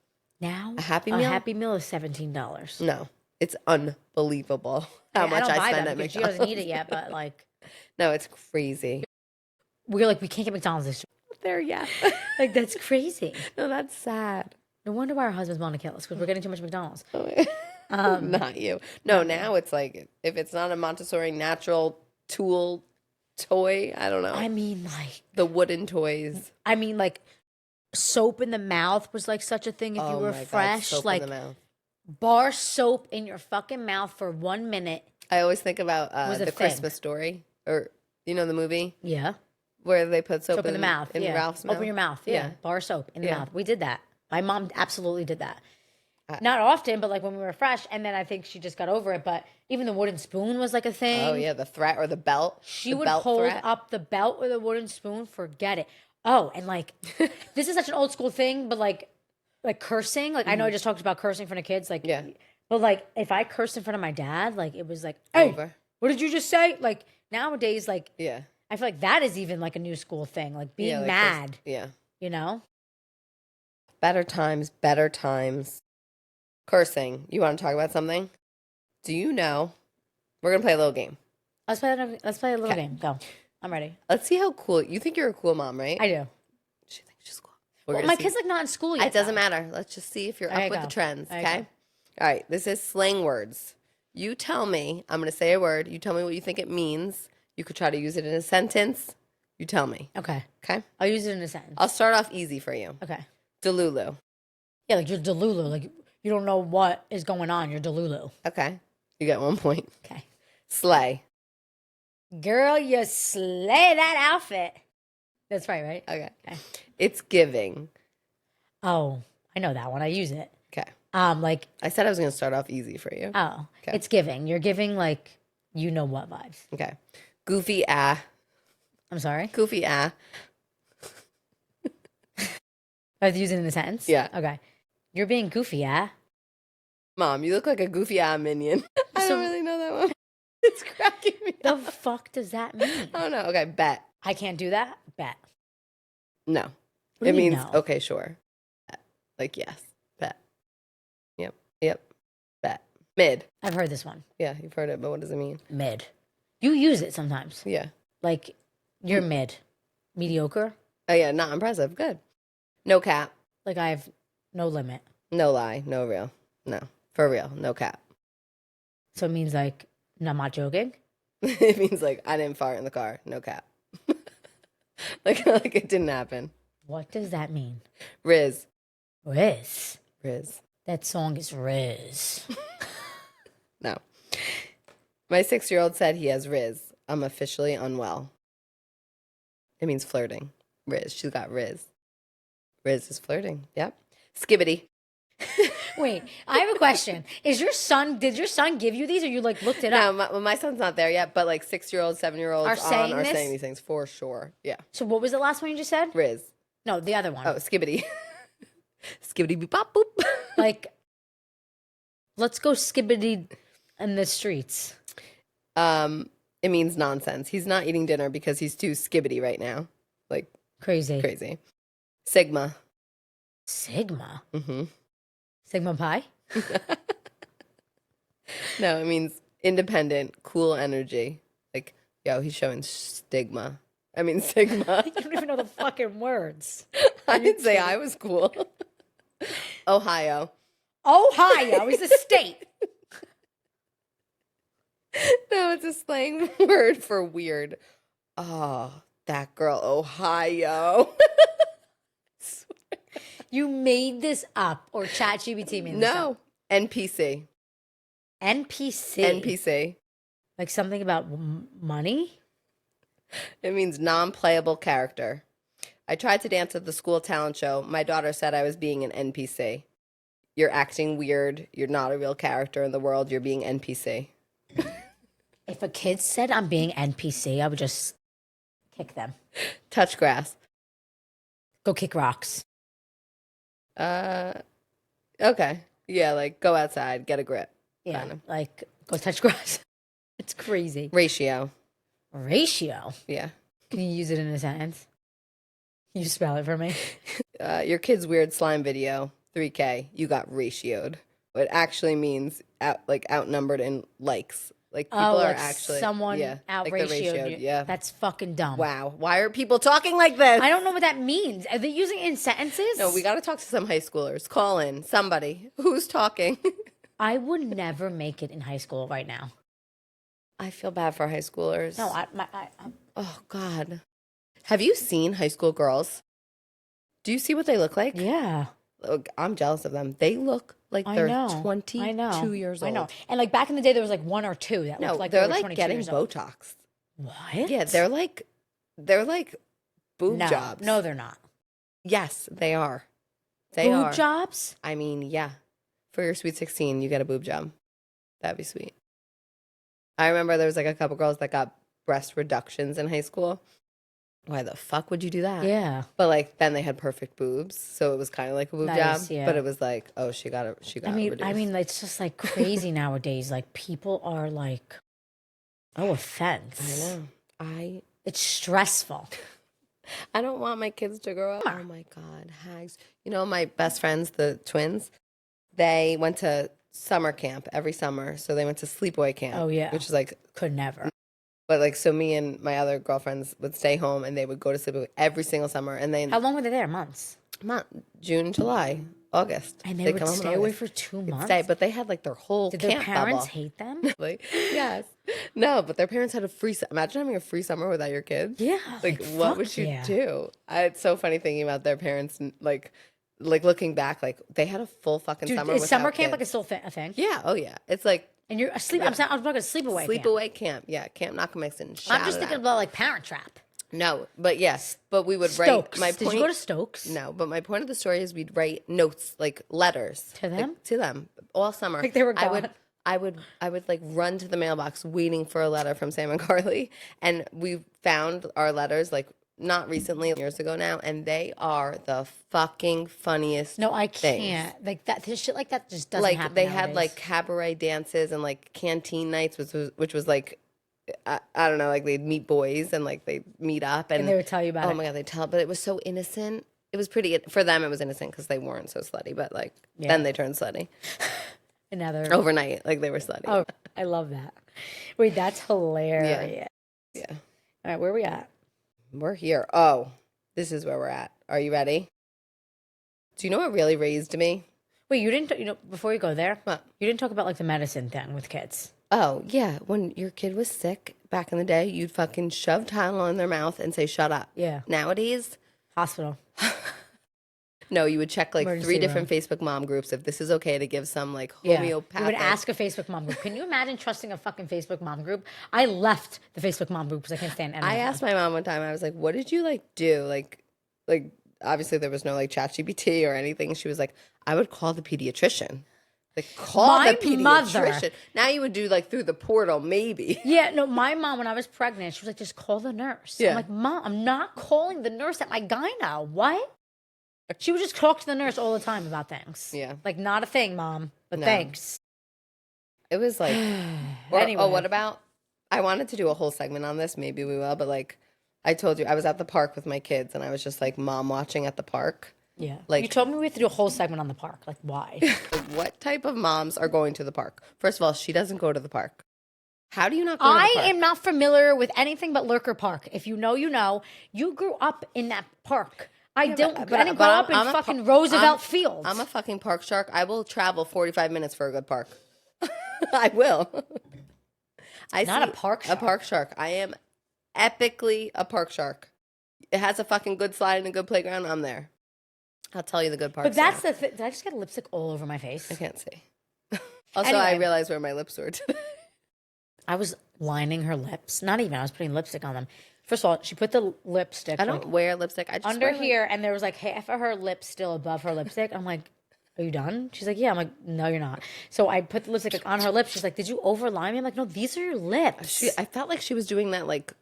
Speaker 4: Now
Speaker 2: A Happy
Speaker 4: a
Speaker 2: Meal?
Speaker 4: Happy Meal is $17.
Speaker 2: No, it's unbelievable how much
Speaker 4: don't
Speaker 2: I
Speaker 4: buy
Speaker 2: spend
Speaker 4: them
Speaker 2: at
Speaker 4: because she
Speaker 2: McDonald's.
Speaker 4: doesn't eat it yet, but like
Speaker 2: No, it's crazy.
Speaker 4: we're like we can't get McDonald's this year.
Speaker 2: There, yeah.
Speaker 4: Like that's crazy.
Speaker 2: No, that's sad.
Speaker 4: No wonder why our husbands want to kill us because we're getting too much McDonald's.
Speaker 2: Not you. No, now it's like if it's not a Montessori natural tool toy, I don't know.
Speaker 4: I mean,
Speaker 2: The wooden toys.
Speaker 4: like soap in the mouth was like such a thing if you were
Speaker 2: my God,
Speaker 4: fresh.
Speaker 2: soap in
Speaker 4: Like
Speaker 2: the mouth.
Speaker 4: bar soap in your fucking mouth for 1 minute.
Speaker 2: I always think about
Speaker 4: Was a
Speaker 2: the
Speaker 4: thing.
Speaker 2: Christmas Story, or you know the movie
Speaker 4: Yeah.
Speaker 2: where they put soap,
Speaker 4: Soap in the mouth.
Speaker 2: in
Speaker 4: yeah.
Speaker 2: Ralph's mouth.
Speaker 4: Open your mouth. Yeah.
Speaker 2: Yeah.
Speaker 4: Bar soap in the
Speaker 2: Yeah.
Speaker 4: mouth. We did that. My mom absolutely did that. Not often, but like when we were fresh. And then I think she just got over it. But even the wooden spoon was like a thing.
Speaker 2: Oh yeah, the threat or the belt.
Speaker 4: She
Speaker 2: The
Speaker 4: would
Speaker 2: belt
Speaker 4: hold
Speaker 2: threat.
Speaker 4: up the belt with a wooden spoon. Forget it. Oh, and like this is such an old school thing, but like like cursing. Like I know I just talked about cursing in front of kids. Like
Speaker 2: Yeah.
Speaker 4: But like if I cursed in front of my dad, like it was like, hey,
Speaker 2: Over.
Speaker 4: what did you just say? Like nowadays, like
Speaker 2: Yeah.
Speaker 4: I feel like that is even like a new school thing. Like being
Speaker 2: Yeah, like
Speaker 4: mad.
Speaker 2: Yeah.
Speaker 4: You know?
Speaker 2: Better times, better times. Cursing. You want to talk about something? Do you know? We're going to play a little game.
Speaker 4: Let's play a little
Speaker 2: Okay.
Speaker 4: game. Go. I'm ready.
Speaker 2: Let's see how cool. You think you're a cool mom, right?
Speaker 4: I do.
Speaker 2: She thinks she's cool. We're
Speaker 4: Well,
Speaker 2: gonna
Speaker 4: my
Speaker 2: see.
Speaker 4: kid's like not in school yet.
Speaker 2: It doesn't
Speaker 4: though.
Speaker 2: matter. Let's just see if you're
Speaker 4: Okay,
Speaker 2: up with
Speaker 4: go.
Speaker 2: the trends,
Speaker 4: Okay,
Speaker 2: okay?
Speaker 4: go.
Speaker 2: All right, this is slang words. You tell me, I'm going to say a word. You tell me what you think it means. You could try to use it in a sentence. You tell me,
Speaker 4: Okay.
Speaker 2: okay?
Speaker 4: I'll use it in a sentence.
Speaker 2: I'll start off easy for you.
Speaker 4: Okay.
Speaker 2: Delulu.
Speaker 4: Yeah, like you're Delulu. Like you don't know what is going on. You're Delulu.
Speaker 2: Okay. You get 1 point.
Speaker 4: Okay.
Speaker 2: Slay.
Speaker 4: Girl, you slay that outfit. That's right?
Speaker 2: Okay.
Speaker 4: Okay.
Speaker 2: It's giving.
Speaker 4: Oh, I know that one. I use it.
Speaker 2: Okay.
Speaker 4: Like,
Speaker 2: I said I was going to start off easy for you.
Speaker 4: oh,
Speaker 2: Okay.
Speaker 4: it's giving. You're giving like you know what vibes.
Speaker 2: Okay. Goofy ah.
Speaker 4: I'm sorry.
Speaker 2: Goofy ah.
Speaker 4: I have to use it in a sentence.
Speaker 2: Yeah.
Speaker 4: Okay. You're being goofy, yeah.
Speaker 2: Mom, you look like a goofy ah minion. I
Speaker 4: So-
Speaker 2: don't really know that one. It's cracking me
Speaker 4: The
Speaker 2: up.
Speaker 4: fuck does that mean?
Speaker 2: I don't know. Okay, bet.
Speaker 4: I can't do that. Bet.
Speaker 2: No.
Speaker 4: What do
Speaker 2: It
Speaker 4: you mean
Speaker 2: means,
Speaker 4: no?
Speaker 2: okay, sure. Bet. Like, yes. Bet. Yep. Bet. Mid.
Speaker 4: I've heard this one.
Speaker 2: Yeah, you've heard it, but what does it mean?
Speaker 4: Mid. You use it sometimes.
Speaker 2: Yeah.
Speaker 4: Like you're mid, mediocre.
Speaker 2: Oh, yeah, not impressive. Good. No cap.
Speaker 4: Like I have no limit.
Speaker 2: No lie. No real. No. For real. No cap.
Speaker 4: So it means like no, I'm not joking.
Speaker 2: It means, like, I didn't fart in the car. No cap. like it didn't happen.
Speaker 4: What does that mean?
Speaker 2: Riz.
Speaker 4: Riz.
Speaker 2: Riz.
Speaker 4: That song is Riz.
Speaker 2: No. My 6-year-old said he has Riz. I'm officially unwell. It means flirting. Riz. She's got Riz. Riz is flirting. Yep. Skibbity.
Speaker 4: Wait, I have a question. Did your son give you these or you like looked it
Speaker 2: No,
Speaker 4: up?
Speaker 2: my son's not there yet, but like 6-year-olds, 7-year-olds
Speaker 4: Are saying
Speaker 2: are
Speaker 4: this?
Speaker 2: saying these things for sure. Yeah.
Speaker 4: So what was the last one you just said?
Speaker 2: Riz.
Speaker 4: No, the other one.
Speaker 2: Oh, skibbity. Skibbity boop bop boop.
Speaker 4: Like, let's go skibbity in the streets.
Speaker 2: It means nonsense. He's not eating dinner because he's too skibbity right now. Like
Speaker 4: Crazy.
Speaker 2: crazy. Sigma.
Speaker 4: Sigma.
Speaker 2: Mm-hmm.
Speaker 4: Sigma Pi?
Speaker 2: No, it means independent, cool energy. Like, yo, he's showing stigma. I mean, Sigma.
Speaker 4: You don't even know the fucking words.
Speaker 2: I didn't say I was cool. Ohio.
Speaker 4: Ohio is a state.
Speaker 2: No, it's a slang word for weird. Oh, that girl, Ohio.
Speaker 4: You made this up or ChatGPT made this up?
Speaker 2: No. NPC.
Speaker 4: NPC.
Speaker 2: NPC.
Speaker 4: Like something about money?
Speaker 2: It means non-playable character. I tried to dance at the school talent show. My daughter said I was being an NPC. You're acting weird. You're not a real character in the world. You're being NPC.
Speaker 4: If a kid said I'm being NPC, I would just kick them.
Speaker 2: Touch grass.
Speaker 4: Go kick rocks.
Speaker 2: Okay. Yeah, like go outside, get a grip.
Speaker 4: Yeah,
Speaker 2: Kinda.
Speaker 4: like go touch grass. It's crazy.
Speaker 2: Ratio.
Speaker 4: Ratio.
Speaker 2: Yeah.
Speaker 4: Can you use it in a sentence? Can you spell it for me?
Speaker 2: Your kid's weird slime video, 3K, you got ratioed. It actually means outnumbered in likes. Like people are
Speaker 4: like
Speaker 2: actually
Speaker 4: someone out
Speaker 2: like the
Speaker 4: ratioed you.
Speaker 2: Yeah.
Speaker 4: That's fucking dumb.
Speaker 2: Wow. Why are people talking like this?
Speaker 4: I don't know what that means. Are they using it in sentences?
Speaker 2: No, we got to talk to some high schoolers. Call in somebody who's talking.
Speaker 4: I would never make it in high school right now.
Speaker 2: I feel bad for high schoolers.
Speaker 4: No,
Speaker 2: Oh God. Have you seen high school girls? Do you see what they look like?
Speaker 4: yeah.
Speaker 2: Look, I'm jealous of them. They look like
Speaker 4: I
Speaker 2: they're
Speaker 4: know.
Speaker 2: 22 years old.
Speaker 4: I know. And like back in the day, there was like one or two that
Speaker 2: No,
Speaker 4: looked like
Speaker 2: they're
Speaker 4: they were
Speaker 2: like
Speaker 4: 22
Speaker 2: getting
Speaker 4: years old.
Speaker 2: Botox.
Speaker 4: What?
Speaker 2: Yeah, they're like boob
Speaker 4: no,
Speaker 2: jobs.
Speaker 4: No, they're not.
Speaker 2: Yes, they are. They
Speaker 4: Boob
Speaker 2: are.
Speaker 4: jobs?
Speaker 2: I mean, yeah. For your sweet 16, you get a boob job. That'd be sweet. I remember there was like a couple girls that got breast reductions in high school. why the fuck would you do that?
Speaker 4: Yeah.
Speaker 2: But like then they had perfect boobs, so it was kind of like a boob
Speaker 4: Nice,
Speaker 2: job.
Speaker 4: yeah.
Speaker 2: But it was like, oh, she got reduced.
Speaker 4: I mean, it's just like crazy nowadays. Like people are like, no offense.
Speaker 2: I know.
Speaker 4: It's stressful.
Speaker 2: I don't want my kids to grow up. Oh my God, hags. You know, my best friends, the twins, they went to summer camp every summer. So they went to sleepaway camp.
Speaker 4: Oh, yeah.
Speaker 2: Which is like,
Speaker 4: Could never.
Speaker 2: but like, so me and my other girlfriends would stay home and they would go to sleepaway every single summer. And they,
Speaker 4: How long were they there? Months.
Speaker 2: June, July, August.
Speaker 4: And they would
Speaker 2: come home in
Speaker 4: stay away
Speaker 2: August.
Speaker 4: for 2
Speaker 2: They'd
Speaker 4: months.
Speaker 2: stay, but they had like their whole
Speaker 4: Did
Speaker 2: camp
Speaker 4: their parents
Speaker 2: bubble.
Speaker 4: hate them?
Speaker 2: Like, yes. No, but their parents had a free. Imagine having a free summer without your kids.
Speaker 4: Yeah.
Speaker 2: Like what would you do? It's so funny thinking about their parents. Like looking back, like they had a full fucking
Speaker 4: Dude,
Speaker 2: summer.
Speaker 4: is summer
Speaker 2: without
Speaker 4: camp like
Speaker 2: kids.
Speaker 4: it's still a thing?
Speaker 2: Yeah. Oh yeah. It's like
Speaker 4: And you're asleep.
Speaker 2: Yeah.
Speaker 4: I'm talking sleepaway camp.
Speaker 2: sleepaway camp. Yeah. Camp Knockmixon.
Speaker 4: I'm just thinking about like Parent Trap.
Speaker 2: No, but yes, but we would
Speaker 4: Stokes.
Speaker 2: write.
Speaker 4: Did you go to Stokes?
Speaker 2: No, but my point of the story is we'd write notes, like letters
Speaker 4: To them?
Speaker 2: like, to them all summer.
Speaker 4: Like they were gone.
Speaker 2: I would like run to the mailbox waiting for a letter from Sam and Carly, and we found our letters like not recently, years ago now, and they are the fucking funniest.
Speaker 4: No, I
Speaker 2: things.
Speaker 4: can't. Like that. This shit like that just doesn't
Speaker 2: Like
Speaker 4: happen
Speaker 2: they
Speaker 4: nowadays.
Speaker 2: had like cabaret dances and like canteen nights, which was like. I don't know, like they'd meet boys and like they'd meet up and
Speaker 4: they would tell you about it.
Speaker 2: Oh my God, they'd tell, but it was so innocent. It was pretty, for them it was innocent because they weren't so slutty, but like then they turned slutty.
Speaker 4: Another
Speaker 2: Overnight, like they were slutty.
Speaker 4: Oh, I love that. Wait, that's hilarious.
Speaker 2: Yeah.
Speaker 4: All right, where are we at?
Speaker 2: We're here. Oh, this is where we're at. Are you ready? Do you know what really raised me?
Speaker 4: Wait, you didn't. Before you go there,
Speaker 2: What?
Speaker 4: you didn't talk about like the medicine thing with kids.
Speaker 2: Oh, yeah. When your kid was sick back in the day, you'd fucking shove Tylenol in their mouth and say, shut up.
Speaker 4: Yeah.
Speaker 2: Nowadays,
Speaker 4: Hospital.
Speaker 2: no, you would check like
Speaker 4: Emergency
Speaker 2: 3
Speaker 4: room.
Speaker 2: different Facebook mom groups if this is okay to give some like
Speaker 4: Yeah.
Speaker 2: homeopathic.
Speaker 4: You would ask a Facebook mom group. Can you imagine trusting a fucking Facebook mom group? I left the Facebook mom group because I can't stand any
Speaker 2: I
Speaker 4: of them.
Speaker 2: asked my mom one time, I was like, what did you like do? Like obviously there was no like ChatGPT or anything. She was like, I would call the pediatrician. Like call
Speaker 4: My
Speaker 2: the pediatrician.
Speaker 4: mother-
Speaker 2: Now you would do like through the portal, maybe.
Speaker 4: Yeah, no, my mom, when I was pregnant, she was like, just call the nurse.
Speaker 2: Yeah.
Speaker 4: I'm like, Mom, I'm not calling the nurse at my gyno. What? She would just talk to the nurse all the time about things.
Speaker 2: Yeah.
Speaker 4: Like, not a thing, Mom, but
Speaker 2: No.
Speaker 4: thanks.
Speaker 2: It was like, or,
Speaker 4: Anyway.
Speaker 2: oh, what about? I wanted to do a whole segment on this. Maybe we will, but like, I told you I was at the park with my kids, and I was just like mom watching at the park.
Speaker 4: Yeah.
Speaker 2: Like-
Speaker 4: you told me we have to do a whole segment on the park. Like, why?
Speaker 2: Like, what type of moms are going to the park? First of all, she doesn't go to the park. How do you not go to the
Speaker 4: I
Speaker 2: park?
Speaker 4: am not familiar with anything but Lurker Park. If you know, you know. You grew up in that park. I didn't grow up in fucking Roosevelt Field.
Speaker 2: I'm a fucking park shark. I will travel 45 minutes for a good park. I will.
Speaker 4: Not a park
Speaker 2: A
Speaker 4: shark.
Speaker 2: park shark. I am epically a park shark. It has a fucking good slide and a good playground. I'm there. I'll tell you the good parts.
Speaker 4: But that's
Speaker 2: now.
Speaker 4: the thing. Did I just get lipstick all over my face?
Speaker 2: I can't see. Also,
Speaker 4: Anyway.
Speaker 2: I realized where my lips were today.
Speaker 4: I was lining her lips. Not even. I was putting lipstick on them. First of all, she put the lipstick
Speaker 2: I don't wear lipstick. I just
Speaker 4: under
Speaker 2: wear, like-
Speaker 4: here, and there was like half of her lip still above her lipstick. I'm like, are you done? She's like, yeah. I'm like, no, you're not. So I put the lipstick like, on her lips. She's like, did you overline me? I'm like, no, these are your lips.
Speaker 2: I felt like she was doing that like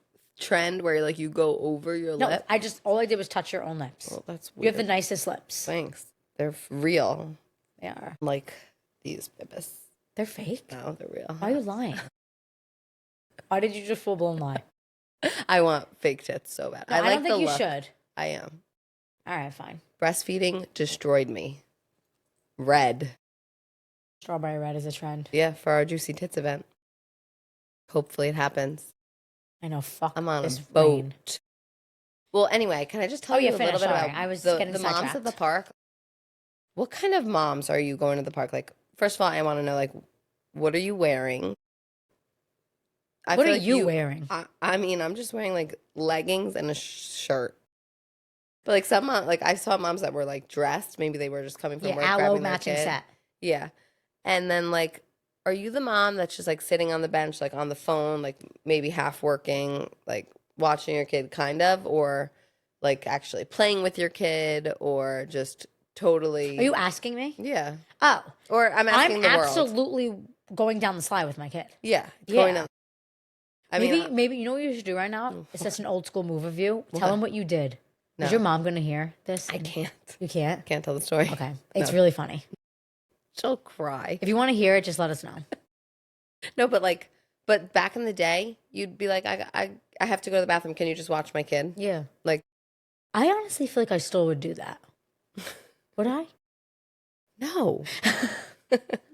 Speaker 2: trend where like you go over your
Speaker 4: no,
Speaker 2: lip.
Speaker 4: all I did was touch your own lips.
Speaker 2: Well, that's
Speaker 4: You
Speaker 2: weird.
Speaker 4: have the nicest lips.
Speaker 2: Thanks. They're real.
Speaker 4: They are.
Speaker 2: Like these bibis.
Speaker 4: They're fake.
Speaker 2: No, they're real.
Speaker 4: Why are you lying? Why did you just full blown lie?
Speaker 2: I want fake tits so bad.
Speaker 4: No,
Speaker 2: I
Speaker 4: I
Speaker 2: like
Speaker 4: don't think
Speaker 2: the
Speaker 4: you
Speaker 2: look.
Speaker 4: should.
Speaker 2: I am.
Speaker 4: All right, fine.
Speaker 2: Breastfeeding destroyed me. Red.
Speaker 4: Strawberry red is a trend.
Speaker 2: Yeah, for our Juicy Tits event. Hopefully it happens.
Speaker 4: I know. Fuck.
Speaker 2: I'm on a
Speaker 4: this
Speaker 2: boat.
Speaker 4: rain.
Speaker 2: Well, anyway, can I just tell
Speaker 4: Oh,
Speaker 2: you
Speaker 4: yeah,
Speaker 2: a little
Speaker 4: finish.
Speaker 2: bit
Speaker 4: Sorry,
Speaker 2: about
Speaker 4: I was
Speaker 2: the
Speaker 4: getting
Speaker 2: moms at
Speaker 4: sidetracked.
Speaker 2: the park? What kind of moms are you going to the park? Like, first of all, I want to know, like, what are you wearing? I
Speaker 4: What
Speaker 2: feel
Speaker 4: are
Speaker 2: like
Speaker 4: you wearing?
Speaker 2: I mean, I'm just wearing like leggings and a shirt. But like some, like I saw moms that were like dressed. Maybe they were just coming from
Speaker 4: Yeah,
Speaker 2: work,
Speaker 4: aloe
Speaker 2: grabbing their
Speaker 4: matching
Speaker 2: kid.
Speaker 4: set.
Speaker 2: Yeah, and then like, are you the mom that's just like sitting on the bench, like on the phone, like maybe half working, like watching your kid, kind of, or like actually playing with your kid, or just totally?
Speaker 4: Are you asking me?
Speaker 2: Yeah.
Speaker 4: Oh,
Speaker 2: Or I'm asking
Speaker 4: I'm
Speaker 2: the world.
Speaker 4: absolutely going down the slide with my kid.
Speaker 2: Yeah.
Speaker 4: Yeah.
Speaker 2: Going down. I mean,
Speaker 4: Maybe you know what you should do right now? It's just an old school move of you. Tell them what you did.
Speaker 2: No.
Speaker 4: Is your mom going to hear this?
Speaker 2: I can't.
Speaker 4: You can't?
Speaker 2: Can't tell the story.
Speaker 4: Okay. It's really funny.
Speaker 2: She'll cry.
Speaker 4: If you want to hear it, just let us know.
Speaker 2: No, but back in the day, you'd be like, I have to go to the bathroom. Can you just watch my kid?
Speaker 4: Yeah.
Speaker 2: Like,
Speaker 4: I honestly feel like I still would do that. Would I?
Speaker 2: no.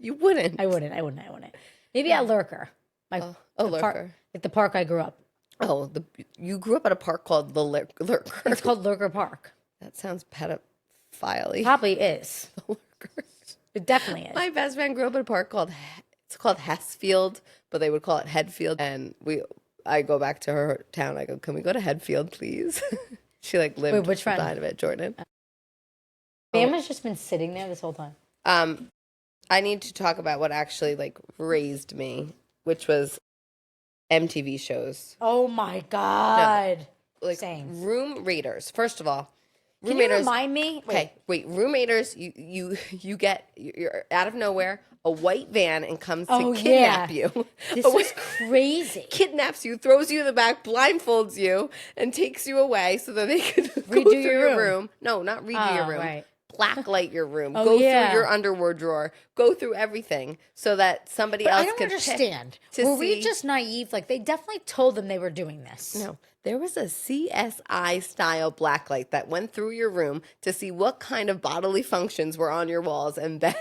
Speaker 2: You wouldn't.
Speaker 4: I wouldn't. Maybe at Lurker.
Speaker 2: Lurker.
Speaker 4: Park, like the park I grew up.
Speaker 2: Oh, you grew up at a park called the Lurker.
Speaker 4: It's called Lurker Park.
Speaker 2: That sounds pedophile-y.
Speaker 4: Probably is.
Speaker 2: The Lurker.
Speaker 4: It definitely is.
Speaker 2: My best friend grew up at a park called Hessfield, but they would call it Headfield. And I go back to her town. I go, can we go to Headfield, please? She like lived
Speaker 4: which friend?
Speaker 2: behind of it, Jordan.
Speaker 4: Bam has just been sitting there this whole time.
Speaker 2: I need to talk about what actually like raised me, which was MTV shows.
Speaker 4: Oh my God.
Speaker 2: No, like
Speaker 4: Same.
Speaker 2: Room Raiders. First of all,
Speaker 4: Can you remind me?
Speaker 2: Okay, wait. Room Raiders. You're out of nowhere a white van and comes to kidnap you.
Speaker 4: This was crazy.
Speaker 2: Kidnaps you, throws you in the back, blindfolds you, and takes you away so that they could go
Speaker 4: Redo
Speaker 2: through
Speaker 4: your
Speaker 2: your
Speaker 4: room.
Speaker 2: room. No, not redo your room.
Speaker 4: Right.
Speaker 2: Blacklight your room.
Speaker 4: Oh,
Speaker 2: Go
Speaker 4: yeah.
Speaker 2: through your underwear drawer. Go through everything so that somebody else
Speaker 4: I don't
Speaker 2: could
Speaker 4: understand.
Speaker 2: pick
Speaker 4: Were
Speaker 2: to
Speaker 4: we
Speaker 2: see.
Speaker 4: just naive? Like, they definitely told them they were doing this.
Speaker 2: No, there was a CSI style blacklight that went through your room to see what kind of bodily functions were on your walls and then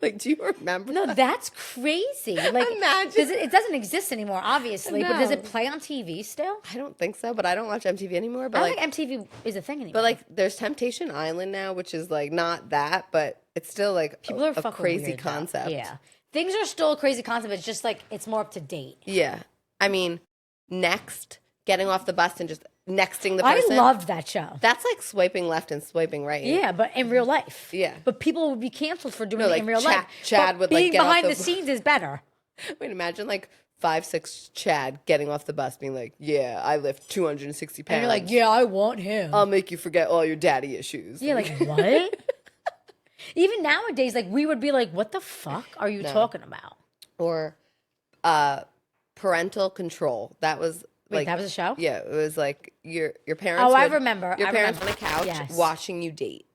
Speaker 2: like, do you remember?
Speaker 4: No, that's crazy. Like,
Speaker 2: Imagine.
Speaker 4: it doesn't exist anymore, obviously. But does
Speaker 2: No.
Speaker 4: it play on TV still?
Speaker 2: I don't think so, but I don't watch MTV anymore. But
Speaker 4: I
Speaker 2: like,
Speaker 4: don't think MTV is a thing anymore.
Speaker 2: but like, there's Temptation Island now, which is like not that, but it's still like
Speaker 4: people are
Speaker 2: a
Speaker 4: fucking
Speaker 2: crazy
Speaker 4: weird, though.
Speaker 2: concept.
Speaker 4: Yeah, things are still a crazy concept. It's just like it's more up to date.
Speaker 2: Yeah. I mean, next, getting off the bus and just nexting the
Speaker 4: I
Speaker 2: person.
Speaker 4: loved that show.
Speaker 2: That's like swiping left and swiping right.
Speaker 4: Yeah, but in real life.
Speaker 2: Yeah.
Speaker 4: But people would be canceled for doing
Speaker 2: No,
Speaker 4: it
Speaker 2: like
Speaker 4: in real life.
Speaker 2: Chad
Speaker 4: But
Speaker 2: would, like,
Speaker 4: being
Speaker 2: get off
Speaker 4: behind
Speaker 2: the-
Speaker 4: the scenes is better.
Speaker 2: Wait, imagine like 5'6" Chad getting off the bus being like, yeah, I lift 260 pounds.
Speaker 4: And you're like, yeah, I want him.
Speaker 2: I'll make you forget all your daddy issues.
Speaker 4: Yeah, like what? Even nowadays, like we would be like, what the fuck are you talking about?
Speaker 2: Or parental control. That was
Speaker 4: Wait,
Speaker 2: like,
Speaker 4: that was a show?
Speaker 2: Yeah, it was like your parents.
Speaker 4: Oh, I
Speaker 2: would-
Speaker 4: remember.
Speaker 2: Your
Speaker 4: I
Speaker 2: parents
Speaker 4: remember.
Speaker 2: on a couch
Speaker 4: Yes.
Speaker 2: watching you date.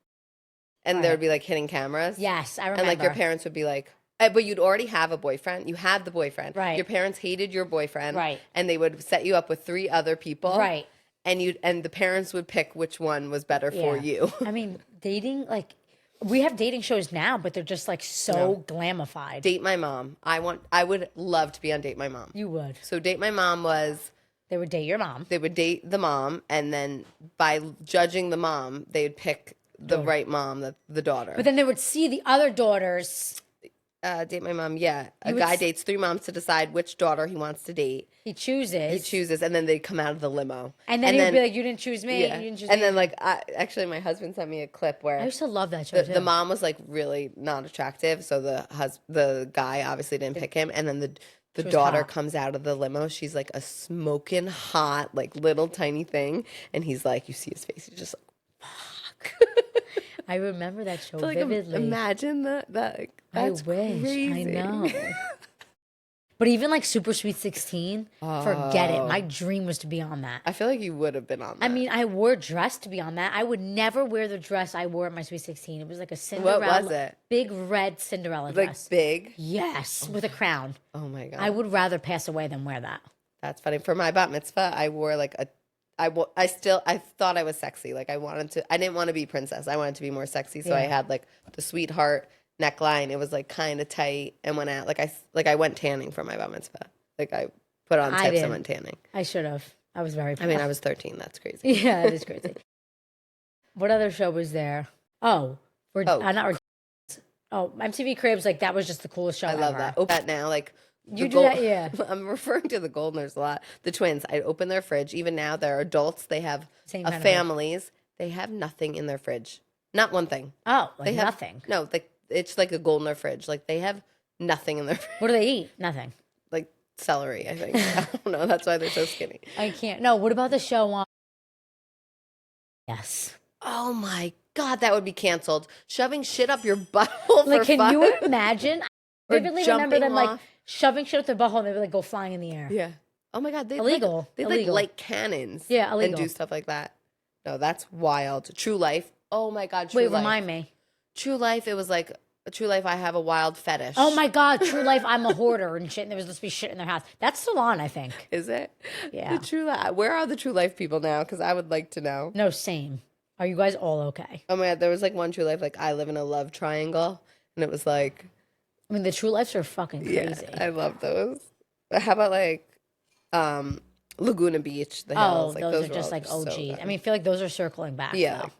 Speaker 2: And
Speaker 4: Right.
Speaker 2: there would be like hidden cameras.
Speaker 4: Yes, I remember.
Speaker 2: And like your parents would be like, but you'd already have a boyfriend. You had the boyfriend.
Speaker 4: Right.
Speaker 2: Your parents hated your boyfriend.
Speaker 4: Right.
Speaker 2: And they would set you up with 3 other people.
Speaker 4: Right.
Speaker 2: And the parents would pick which one was better for
Speaker 4: Yeah.
Speaker 2: you.
Speaker 4: I mean, dating, like, we have dating shows now, but they're just like so glamified.
Speaker 2: Date My Mom. I would love to be on Date My Mom.
Speaker 4: You would.
Speaker 2: So Date My Mom was
Speaker 4: They would date your mom.
Speaker 2: they would date the mom, and then by judging the mom, they would pick the right mom, the daughter.
Speaker 4: But then they would see the other daughters.
Speaker 2: Date My Mom, yeah. A
Speaker 4: would
Speaker 2: guy
Speaker 4: s-
Speaker 2: dates 3 moms to decide which daughter he wants to date.
Speaker 4: He chooses.
Speaker 2: He chooses, and then they come out of the limo.
Speaker 4: And then he would be like, you didn't choose me.
Speaker 2: yeah.
Speaker 4: You didn't choose
Speaker 2: And
Speaker 4: me.
Speaker 2: then like, actually, my husband sent me a clip where
Speaker 4: I used to love that show too.
Speaker 2: the mom was like really not attractive, so the guy obviously didn't pick him, and then the
Speaker 4: was
Speaker 2: daughter
Speaker 4: hot.
Speaker 2: comes out of the limo. She's like a smoking hot, like little tiny thing, and he's like, you see his face, he's just like,
Speaker 4: I remember that show
Speaker 2: like
Speaker 4: vividly.
Speaker 2: imagine that. Like, that's
Speaker 4: I wish.
Speaker 2: crazy.
Speaker 4: I know. But even like Super Sweet 16, forget it. My dream was to be on that.
Speaker 2: I feel like you would have been on that.
Speaker 4: I mean, I wore a dress to be on that. I would never wear the dress I wore at my Sweet 16. It was like a Cinderella.
Speaker 2: was it?
Speaker 4: Big red Cinderella
Speaker 2: like
Speaker 4: dress.
Speaker 2: big.
Speaker 4: Yes, with a crown.
Speaker 2: Oh my god,
Speaker 4: I would rather pass away than wear that.
Speaker 2: that's funny. For my bat mitzvah, I wore like I thought I was sexy. Like I didn't want to be princess. I wanted to be more sexy. So I
Speaker 4: Yeah.
Speaker 2: had like the sweetheart neckline. It was like kind of tight and went out. I went tanning for my bat mitzvah. Like I put on
Speaker 4: I
Speaker 2: tips and
Speaker 4: didn't.
Speaker 2: went tanning.
Speaker 4: I should have. I was very
Speaker 2: I mean, I was 13. That's crazy.
Speaker 4: Yeah, it is crazy. What other show was there? Oh, MTV Cribs, like that was just the coolest show
Speaker 2: I love
Speaker 4: ever.
Speaker 2: that. Open that now, like
Speaker 4: You
Speaker 2: the
Speaker 4: do that, yeah.
Speaker 2: I'm referring to the Goldners a lot. The twins. I open their fridge. Even now, they're adults. They have
Speaker 4: Same kind of
Speaker 2: families. They have nothing in their fridge. Not one thing.
Speaker 4: Oh, like
Speaker 2: They have
Speaker 4: nothing.
Speaker 2: No, like it's like a Goldner fridge. Like they have nothing in their fridge.
Speaker 4: What do they eat? Nothing.
Speaker 2: Like celery, I think. I don't know. That's why they're so skinny.
Speaker 4: I can't. No, what about the show on? Yes.
Speaker 2: Oh my God, that would be canceled. Shoving shit up your butthole
Speaker 4: Like,
Speaker 2: for
Speaker 4: can
Speaker 2: fun.
Speaker 4: you imagine? I
Speaker 2: Or
Speaker 4: vividly remember them
Speaker 2: jumping
Speaker 4: like
Speaker 2: off.
Speaker 4: shoving shit up their butthole and they would like go flying in the air.
Speaker 2: Yeah. Oh my God, they
Speaker 4: Illegal.
Speaker 2: They
Speaker 4: Illegal.
Speaker 2: like cannons.
Speaker 4: Yeah, illegal.
Speaker 2: And do stuff like that. No, that's wild. True Life. Oh my God, True
Speaker 4: Wait,
Speaker 2: Life.
Speaker 4: remind me.
Speaker 2: True Life. It was like True Life. I have a wild fetish.
Speaker 4: Oh my God, True Life, I'm a hoarder and shit, and there was supposed to be shit in their house. That's still on, I think.
Speaker 2: Is it?
Speaker 4: Yeah.
Speaker 2: The True Life. Where are the True Life people now? Because I would like to know.
Speaker 4: No, same. Are you guys all okay?
Speaker 2: Oh my God, there was like one True Life, like I live in a love triangle, and it was like,
Speaker 4: I mean, the True Lives are fucking crazy.
Speaker 2: yeah, I love those. But how about like, Laguna Beach, the hills? Like,
Speaker 4: those are
Speaker 2: were
Speaker 4: just
Speaker 2: all
Speaker 4: like
Speaker 2: so
Speaker 4: OGs.
Speaker 2: good.
Speaker 4: I mean, I feel like those are circling back.
Speaker 2: Yeah,
Speaker 4: though.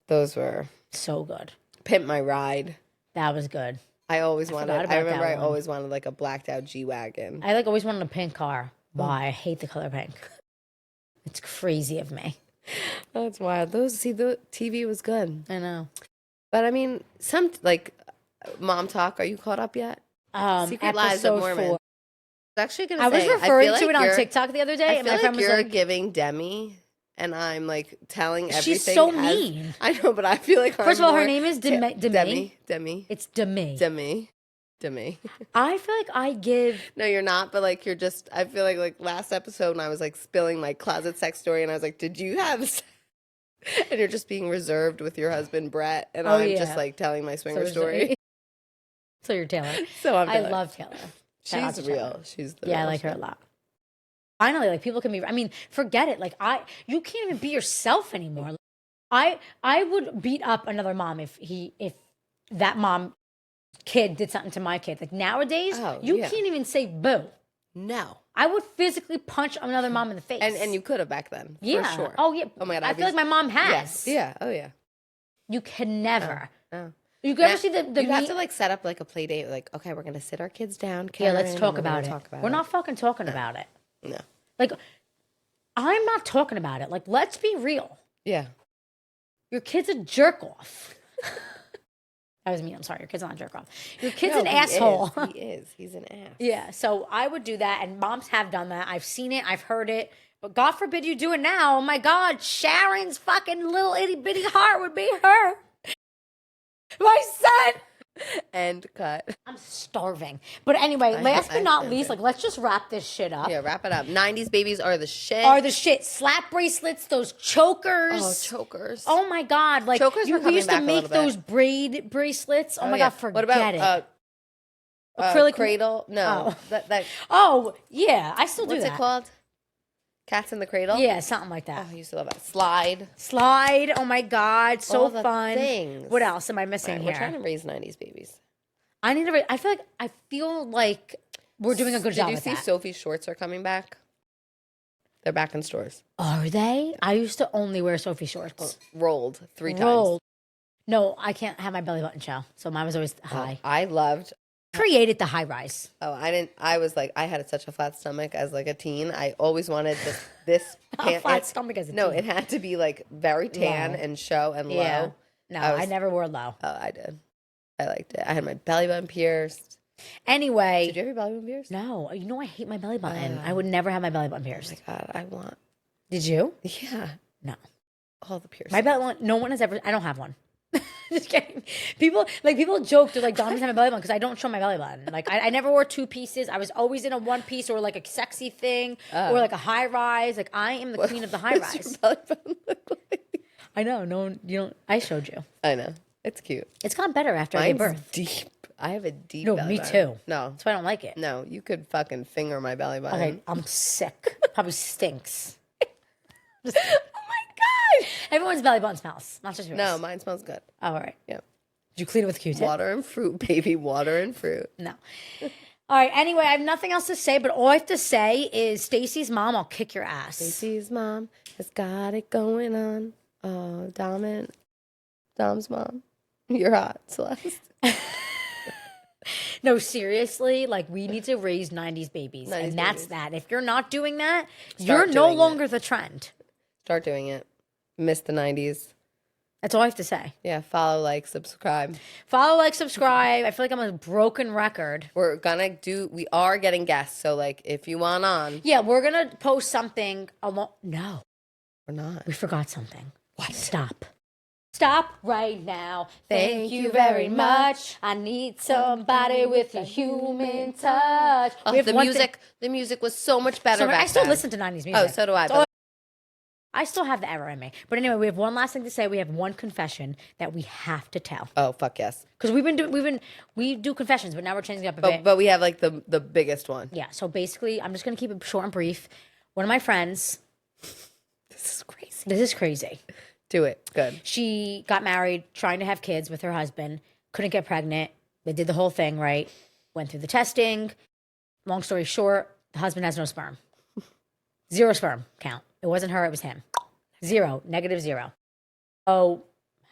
Speaker 2: those were
Speaker 4: So good.
Speaker 2: Pimp My Ride.
Speaker 4: That was good.
Speaker 2: I always
Speaker 4: forgot
Speaker 2: wanted.
Speaker 4: about
Speaker 2: I remember
Speaker 4: that
Speaker 2: I
Speaker 4: one.
Speaker 2: always wanted like a blacked out G wagon.
Speaker 4: I like always wanted a pink car. Why? I hate the color pink. It's crazy of me.
Speaker 2: That's wild. The TV was good,
Speaker 4: I know.
Speaker 2: but I mean, some like Mom Talk. Are you caught up yet? Secret Lives of
Speaker 4: episode
Speaker 2: Mormon.
Speaker 4: 4.
Speaker 2: I was actually gonna.
Speaker 4: I was
Speaker 2: say,
Speaker 4: referring
Speaker 2: feel
Speaker 4: to
Speaker 2: like
Speaker 4: it on
Speaker 2: you're-
Speaker 4: TikTok the other day,
Speaker 2: I
Speaker 4: and
Speaker 2: feel
Speaker 4: my
Speaker 2: like
Speaker 4: friend was
Speaker 2: you're
Speaker 4: like,
Speaker 2: giving Demi, and I'm like telling everything.
Speaker 4: she's so
Speaker 2: as-
Speaker 4: mean.
Speaker 2: I know, but I feel like
Speaker 4: First
Speaker 2: I'm
Speaker 4: of all, her
Speaker 2: more
Speaker 4: name is Demi.
Speaker 2: Demi.
Speaker 4: It's Demi.
Speaker 2: Demi.
Speaker 4: I feel like I give.
Speaker 2: No, you're not. But like, you're just. I feel like last episode, when I was like spilling my closet sex story, and I was like, "Did you have?" Sex? And you're just being reserved with your husband Brett, and
Speaker 4: Oh,
Speaker 2: I'm
Speaker 4: yeah.
Speaker 2: just like telling my swinger
Speaker 4: So-
Speaker 2: story.
Speaker 4: So you're Taylor.
Speaker 2: So
Speaker 4: I
Speaker 2: Taylor.
Speaker 4: love Taylor. Shout out
Speaker 2: She's
Speaker 4: to
Speaker 2: real.
Speaker 4: Taylor.
Speaker 2: She's the
Speaker 4: Yeah, I
Speaker 2: real
Speaker 4: like her a
Speaker 2: shit.
Speaker 4: lot. Finally, like people can be. I mean, forget it. Like you can't even be yourself anymore. I would beat up another mom if that mom kid did something to my kid. Like nowadays,
Speaker 2: Oh,
Speaker 4: you
Speaker 2: yeah.
Speaker 4: can't even say boo.
Speaker 2: No.
Speaker 4: I would physically punch another mom in the face.
Speaker 2: And you could have back then.
Speaker 4: yeah.
Speaker 2: For sure.
Speaker 4: Oh yeah.
Speaker 2: Oh my God.
Speaker 4: I feel like my mom has.
Speaker 2: Yes. Yeah. Oh yeah.
Speaker 4: You can never.
Speaker 2: Oh.
Speaker 4: You can ever see the
Speaker 2: you have
Speaker 4: me-
Speaker 2: to like set up like a play date. Like, okay, we're gonna sit our kids down.
Speaker 4: Yeah,
Speaker 2: Karen,
Speaker 4: let's
Speaker 2: and
Speaker 4: talk
Speaker 2: we're gonna
Speaker 4: about it.
Speaker 2: talk about
Speaker 4: We're
Speaker 2: it.
Speaker 4: not fucking talking about it.
Speaker 2: No.
Speaker 4: Like, I'm not talking about it. Like, let's be real.
Speaker 2: Yeah.
Speaker 4: Your kid's a jerk off. That was me. I'm sorry. Your kid's not a jerk off. Your kid's
Speaker 2: No,
Speaker 4: an
Speaker 2: he
Speaker 4: asshole.
Speaker 2: is. He is. He's an ass.
Speaker 4: Yeah. So I would do that, and moms have done that. I've seen it. I've heard it. But God forbid you do it now. Oh my God, Sharon's fucking little itty bitty heart would be her. My son.
Speaker 2: And cut.
Speaker 4: I'm starving. But anyway, last but
Speaker 2: I'm
Speaker 4: not
Speaker 2: so
Speaker 4: least,
Speaker 2: good.
Speaker 4: like let's just wrap this shit up.
Speaker 2: Yeah, wrap it up. 90s babies are the shit.
Speaker 4: Are the shit slap bracelets, those chokers.
Speaker 2: Oh, chokers.
Speaker 4: Oh my God! Like
Speaker 2: Chokers were
Speaker 4: we
Speaker 2: coming
Speaker 4: used to
Speaker 2: back a
Speaker 4: make
Speaker 2: little bit.
Speaker 4: those braid bracelets. Oh, my
Speaker 2: yeah.
Speaker 4: God! Forget
Speaker 2: What about
Speaker 4: it. Acrylic
Speaker 2: cradle? No.
Speaker 4: Oh.
Speaker 2: That
Speaker 4: Oh yeah, I still do
Speaker 2: what's
Speaker 4: that.
Speaker 2: it called? Cats in the Cradle?
Speaker 4: Yeah, something like that.
Speaker 2: Oh, I used to love that. Slide.
Speaker 4: Slide. Oh my God, so
Speaker 2: All the
Speaker 4: fun.
Speaker 2: things.
Speaker 4: What else am I missing
Speaker 2: Right,
Speaker 4: here?
Speaker 2: we're trying to raise 90s babies.
Speaker 4: I need to. I feel like we're doing a good job.
Speaker 2: Did you
Speaker 4: with
Speaker 2: see
Speaker 4: that.
Speaker 2: Sophie's shorts are coming back? They're back in stores.
Speaker 4: Are they? I used to only wear Sophie shorts.
Speaker 2: Rolled 3 times.
Speaker 4: Rolled. No, I can't have my belly button show. So mine was always high.
Speaker 2: I loved.
Speaker 4: Created the high rise.
Speaker 2: Oh, I didn't. I was like, I had such a flat stomach as like a teen. I always wanted this
Speaker 4: A
Speaker 2: pant.
Speaker 4: flat stomach as a
Speaker 2: No,
Speaker 4: teen.
Speaker 2: it had to be like very tan
Speaker 4: Low.
Speaker 2: and show and
Speaker 4: Yeah.
Speaker 2: low.
Speaker 4: No,
Speaker 2: I
Speaker 4: I
Speaker 2: was-
Speaker 4: never wore low.
Speaker 2: Oh, I did. I liked it. I had my belly button pierced.
Speaker 4: Anyway.
Speaker 2: Did you have your belly button pierced?
Speaker 4: No, you know I hate my belly button. I would never have my belly button
Speaker 2: Oh
Speaker 4: pierced.
Speaker 2: my God, I want.
Speaker 4: Did you?
Speaker 2: Yeah,
Speaker 4: No.
Speaker 2: all the piercings.
Speaker 4: My belly button, no one has ever, I don't have one. Just kidding. People joke, they're like, Dom doesn't have a belly button because I don't show my belly button. Like, I never wore 2 pieces. I was always in a 1 piece or like a sexy thing or like a high rise. Like, I am the queen of the high
Speaker 2: What's your
Speaker 4: rise.
Speaker 2: belly button look like?
Speaker 4: I know. No one, you don't, I showed you.
Speaker 2: I know. It's cute.
Speaker 4: It's gotten better after I gave
Speaker 2: Mine's
Speaker 4: birth.
Speaker 2: deep. I have a deep
Speaker 4: No,
Speaker 2: belly
Speaker 4: me
Speaker 2: button.
Speaker 4: too.
Speaker 2: No.
Speaker 4: That's why I don't like it.
Speaker 2: No, you could fucking finger my belly button.
Speaker 4: Okay, I'm sick. Probably stinks.
Speaker 2: Oh my God.
Speaker 4: Everyone's belly button smells, not just yours.
Speaker 2: No, mine smells good.
Speaker 4: Oh, all right.
Speaker 2: Yep.
Speaker 4: Did you clean it with a Q-tip?
Speaker 2: Water and fruit, baby. Water and fruit.
Speaker 4: No. All right. Anyway, I have nothing else to say, but all I have to say is Stacy's mom, I'll kick your ass.
Speaker 2: Stacey's mom has got it going on. Oh, Dom's mom. You're hot, Celeste.
Speaker 4: No, seriously, like we need to raise 90s babies.
Speaker 2: 90s
Speaker 4: and that's
Speaker 2: babies.
Speaker 4: that. If you're not doing that,
Speaker 2: Start
Speaker 4: you're no
Speaker 2: doing it.
Speaker 4: longer the trend.
Speaker 2: Start doing it. Miss the 90s.
Speaker 4: That's all I have to say.
Speaker 2: Yeah, follow, like, subscribe.
Speaker 4: Follow, like, subscribe. I feel like I'm a broken record.
Speaker 2: We are getting guests. So, like, if you want on,
Speaker 4: Yeah, we're going to post something along. No,
Speaker 2: we're not.
Speaker 4: we forgot something. What? Stop. Stop right now. Thank you very much. I need somebody with a human touch.
Speaker 2: Oh, the music was so much better back
Speaker 4: I still
Speaker 2: then.
Speaker 4: listen to 90s music.
Speaker 2: Oh, so do I.
Speaker 4: So I still have the error in me. But anyway, we have one last thing to say. We have one confession that we have to tell.
Speaker 2: Oh, fuck yes.
Speaker 4: Because we do confessions, but now we're changing up a bit.
Speaker 2: But we have like the biggest one.
Speaker 4: Yeah. So basically, I'm just going to keep it short and brief. One of my friends.
Speaker 2: This is crazy.
Speaker 4: This is crazy.
Speaker 2: Do it. Good.
Speaker 4: She got married, trying to have kids with her husband, couldn't get pregnant. They did the whole thing, right? Went through the testing. Long story short, the husband has no sperm. 0 sperm count. It wasn't her, it was him. 0, -0. Oh,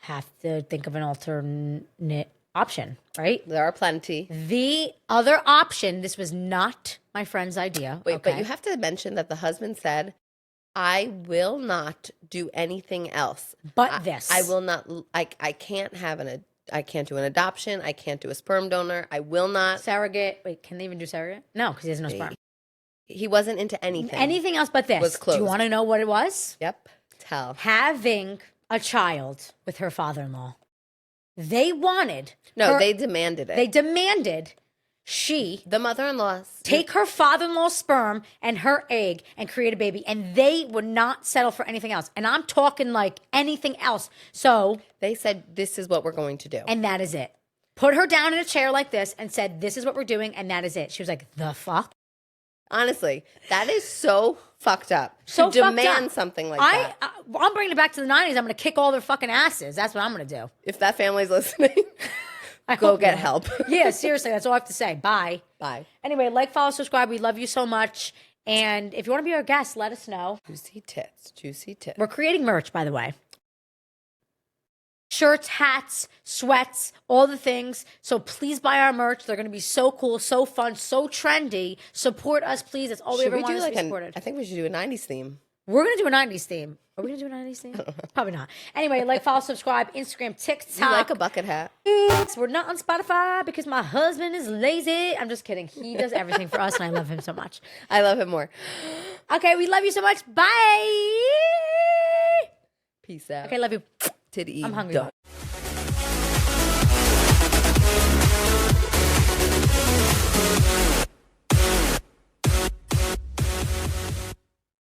Speaker 4: have to think of an alternate option, right?
Speaker 2: There are plenty.
Speaker 4: The other option, this was not my friend's idea.
Speaker 2: Wait,
Speaker 4: okay?
Speaker 2: but you have to mention that the husband said, I will not do anything else.
Speaker 4: But this.
Speaker 2: I will not, I can't have I can't do an adoption. I can't do a sperm donor. I will not.
Speaker 4: Surrogate. Wait, can they even do surrogate? No, because he has no sperm.
Speaker 2: He wasn't into anything.
Speaker 4: Anything else but this.
Speaker 2: Was closed.
Speaker 4: Do you want to know what it was?
Speaker 2: Yep. Tell.
Speaker 4: Having a child with her father-in-law. They wanted.
Speaker 2: No, they demanded it.
Speaker 4: They demanded
Speaker 2: the mother-in-laws,
Speaker 4: take her father-in-law's sperm and her egg and create a baby. And they would not settle for anything else. And I'm talking like anything else. So
Speaker 2: they said, this is what we're going to do.
Speaker 4: And that is it. Put her down in a chair like this and said, this is what we're doing. And that is it. She was like, the fuck?
Speaker 2: Honestly, that is so fucked up.
Speaker 4: So
Speaker 2: to demand
Speaker 4: fucked up.
Speaker 2: Something like that.
Speaker 4: I'm bringing it back to the 90s. I'm going to kick all their fucking asses. That's what I'm going to do.
Speaker 2: If that family's listening, go get help.
Speaker 4: Yeah, seriously. That's all I have to say. Bye.
Speaker 2: Bye.
Speaker 4: Anyway, like, follow, subscribe. We love you so much. And if you want to be our guest, let us know.
Speaker 2: Juicy tits. Juicy tits.
Speaker 4: We're creating merch, by the way. Shirts, hats, sweats, all the things. So please buy our merch. They're going to be so cool, so fun, so trendy. Support us, please. That's all we ever want is to be supported.
Speaker 2: I think we should do a 90s theme.
Speaker 4: We're going to do a 90s theme. Are we going to do a 90s theme? Probably not. Anyway, like, follow, subscribe, Instagram, TikTok.
Speaker 2: You like a bucket hat?
Speaker 4: We're not on Spotify because my husband is lazy. I'm just kidding. He does everything for us, and I love him so much.
Speaker 2: I love him more.
Speaker 4: Okay, we love you so much. Bye.
Speaker 2: Peace out.
Speaker 4: Okay, love you.
Speaker 2: Titty.
Speaker 4: I'm hungry.